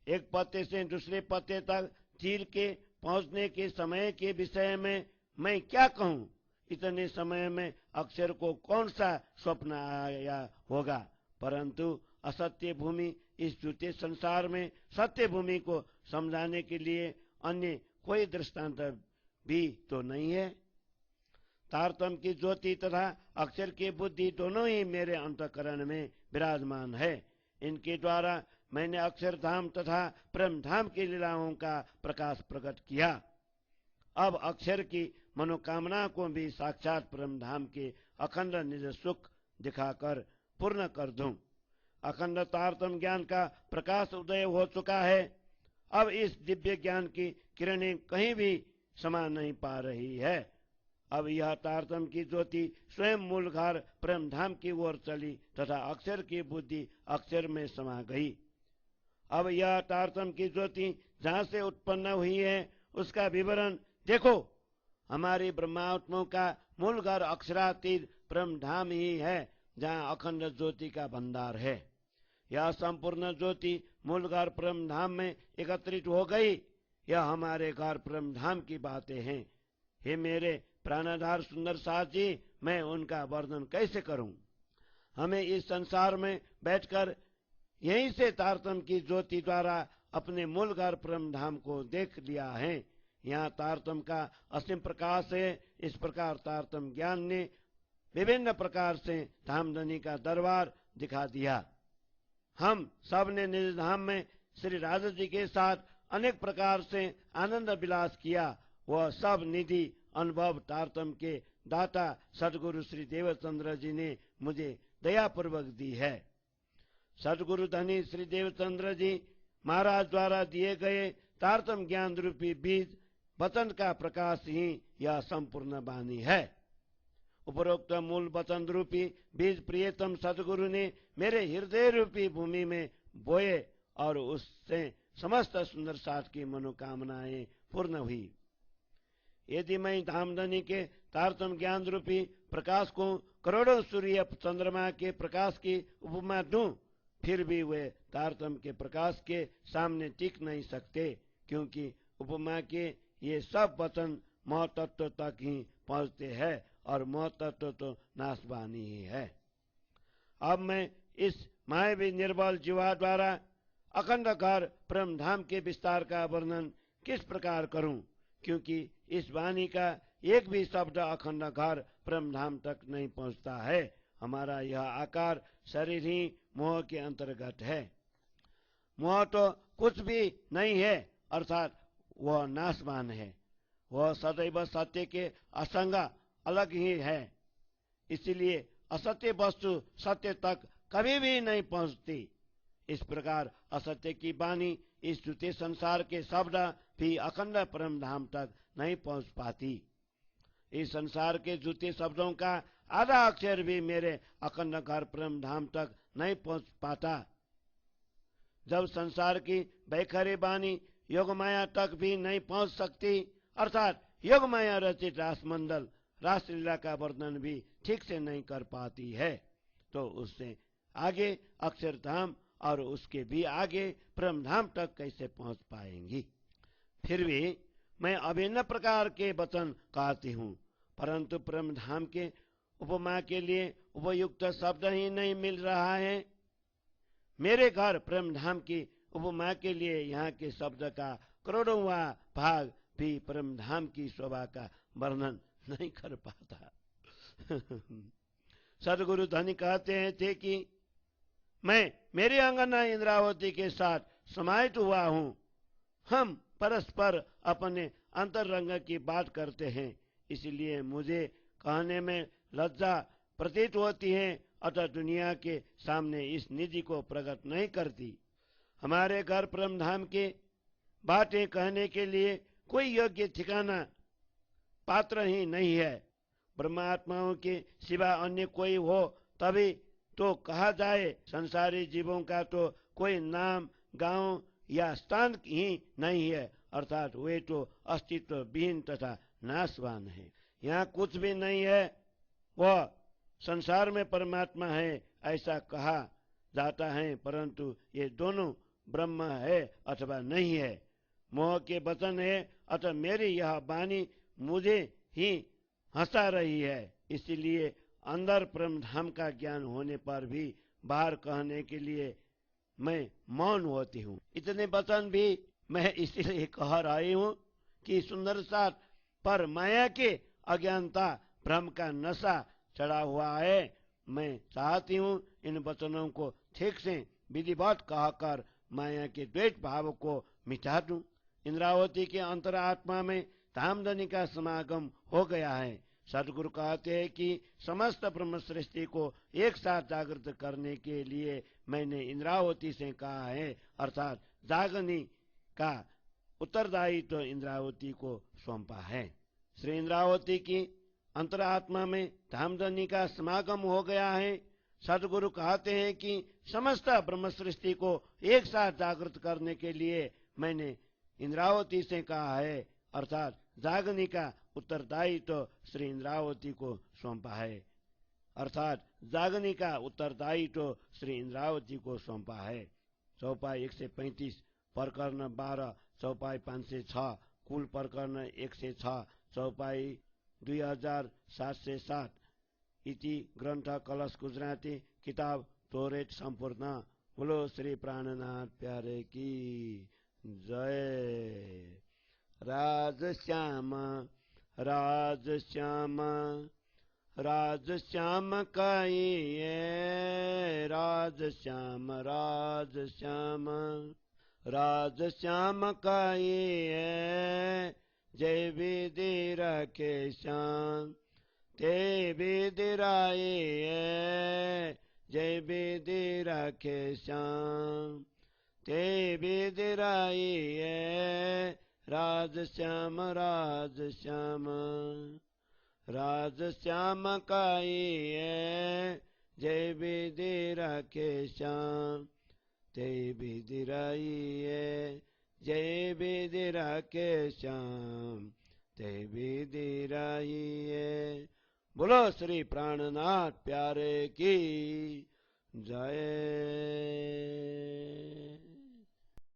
[SPEAKER 1] एक पत्ते से दूसरे पत्ते तक तीर के पहुंचने के समय के विषय में मैं क्या कहूं। इतने समय में अक्षर को कौन सा स्वप्न आया होगा, परंतु असत्य भूमि इस झूठे संसार में सत्य भूमि को समझाने के लिए अन्य कोई दृष्टांत भी तो नहीं है। तारतम की ज्योति तथा अक्षर की बुद्धि दोनों ही मेरे अंतःकरण में विराजमान है। इनके द्वारा मैंने अक्षरधाम तथा परमधाम की लीलाओं का प्रकाश प्रकट किया। अब अक्षर की मनोकामना को भी साक्षात परमधाम के अखंड निज सुख दिखाकर पूर्ण कर दूं। अखंड तारतम ज्ञान का प्रकाश उदय हो चुका है। अब इस दिव्य ज्ञान की किरणें कहीं भी समा नहीं पा रही है। अब यह तारतम की ज्योति स्वयं मूलधार परमधाम की ओर चली तथा अक्षर की बुद्धि अक्षर में समा गई। अब यह तारतम की ज्योति जहाँ से उत्पन्न हुई है उसका विवरण देखो। हमारी ब्रह्मात्माओं का मूल घर अक्षरातीत परमधाम ही है, जहाँ अखंड ज्योति का भंडार है। यह संपूर्ण ज्योति मूल घर परमधाम में एकत्रित हो गई। यह हमारे घर परमधाम की बातें हैं। हे मेरे प्राणाधार सुंदर साथ जी, मैं उनका वर्णन कैसे करूं। हमें इस संसार में बैठकर यहीं से तारतम की ज्योति द्वारा अपने मूल घर परमधाम को देख लिया है। यहाँ तारतम का असीम प्रकाश है। इस प्रकार तारतम ज्ञान ने विभिन्न प्रकार से धामधनी का दरबार दिखा दिया। हम सब ने निज धाम में श्री राजा जी के साथ अनेक प्रकार से आनंद विलास किया। वह सब निधि अनुभव तारतम के दाता सदगुरु श्री देवचंद्र जी ने मुझे दयापूर्वक दी है। सदगुरु धनी श्री देवचंद्र जी महाराज द्वारा दिए गए तारतम ज्ञान रूपी बीज वचन का प्रकाश ही यह संपूर्ण वाणी है। उपरोक्त मूल वचन रूपी बीज प्रियतम सदगुरु ने मेरे हृदय रूपी भूमि में बोए और उससे समस्त सुंदर साथ की मनोकामनाएं पूर्ण हुई। यदि मैं धामधनी के तारतम ज्ञान रूपी प्रकाश को करोड़ों सूर्य चंद्रमा के प्रकाश की उपमा दूं, फिर भी वे तारतम के प्रकाश के सामने टिक नहीं सकते, क्योंकि उपमा के ये सब वचन महतत्व तक ही पहुंचते हैं और महतत्व तो नाशवानी ही है। अब मैं इस मायावी निर्बल जीवा द्वारा अखंड घर परमधाम के विस्तार का वर्णन किस प्रकार करूं, क्योंकि इस वाणी का एक भी शब्द अखंड घर परमधाम तक नहीं पहुंचता है। हमारा यह आकार शरीर ही मोह के अंतर्गत है। मोह तो कुछ भी नहीं है, अर्थात वह नाशवान है। वह सदैव सत्य के असंग अलग ही है। इसलिए असत्य वस्तु सत्य तक कभी भी नहीं पहुंचती। इस प्रकार असत्य की वाणी इस झूठे संसार के शब्द भी अखंड परमधाम तक नहीं पहुंच पाती। इस संसार के झूठे शब्दों का आधा अक्षर भी मेरे अखंड घर परमधाम तक नहीं पहुंच पाता। जब संसार की बैखरी वाणी योग माया तक भी नहीं पहुंच सकती, अर्थात योग माया रचित रासमंडल रासलीला का वर्णन भी ठीक से नहीं कर पाती है, तो उससे आगे अक्षरधाम और उसके भी आगे परमधाम तक कैसे पहुंच पाएंगी। फिर भी मैं अभिन्न प्रकार के वचन कहती हूँ, परंतु परमधाम के उपमा के लिए उपयुक्त शब्द ही नहीं मिल रहा है। मेरे घर परमधाम की उपमा के लिए यहाँ के शब्द का करोड़ों भाग भी परमधाम की शोभा का वर्णन नहीं कर पाता। सदगुरु धनी कहते थे कि मैं मेरी अंगना इंद्रावती के साथ समाहित हुआ हूँ। हम परस्पर अपने अंतरंग की बात करते हैं, इसलिए मुझे कहने में लज्जा प्रतीत होती है, अतः दुनिया के सामने इस निधि को प्रकट नहीं करती। हमारे घर परम धाम के बातें कहने के लिए कोई योग्य ठिकाना पात्र ही नहीं है। ब्रह्मात्माओं के सिवा अन्य कोई हो तभी तो कहा जाए। संसारी जीवों का तो कोई नाम, गांव या स्थान ही नहीं है, अर्थात वे तो अस्तित्व विहीन तथा नाशवान है। यहाँ कुछ भी नहीं है, वह संसार में परमात्मा है ऐसा कहा जाता है, परंतु ये दोनों ब्रह्म है अथवा नहीं है। मोह के वचन है, अतः मेरी यह वाणी मुझे ही हंसा रही है। इसीलिए अंदर परम धाम का ज्ञान होने पर भी बाहर कहने के लिए मैं मौन होती हूँ। इतने वचन भी मैं इसलिए कह रही हूँ कि सुंदरता पर माया के अज्ञानता भ्रम का नशा चढ़ा हुआ है। मैं चाहती हूँ इन वचनों को ठीक से विधिवत कहकर माया के द्वैत भाव को मिटा दूं। इंद्रावती के अंतरात्मा में धामधनी का समागम हो गया है। सदगुरु कहते हैं कि समस्त ब्रह्म सृष्टि को एक साथ जागृत करने के लिए मैंने इंद्रावती से कहा है, अर्थात जागनी का उत्तरदायित्व तो इंद्रावती को सौंपा है। श्री इंद्रावती की अंतरात्मा में धामधनी का समागम हो गया है। सदगुरु कहते हैं कि समस्त ब्रह्म सृष्टि को एक साथ जागृत करने के लिए मैंने इंद्रावती से कहा है, अर्थात जागनी का उत्तरदायित्व तो श्री इंद्रावती को सौंपा है, अर्थात जागनी का उत्तरदायित्व तो श्री इंद्रावती को सौंपा है। चौपाई 135, प्रकरण 12, चौपाई 506, कुल प्रकरण 106, चौपाई 2707 इति ग्रंथ कलश गुजराती किताब तोरेट संपूर्ण। बोलो श्री प्राणनाथ प्यारे की जय। राजश्याम राजश्याम राजश्याम काये, राजश्याम राजश्याम राजश्याम काये, जय विधि रखे श्याम ते विधिराये, जय विधि रखे श्याम ते विधिराये, राजश्याम राजश्याम राजश्याम काये, जय विधि रखे श्याम ते विधिराये, जय विधि रखे श्याम ते विधिराये। बोलो श्री प्राणनाथ प्यारे की जय।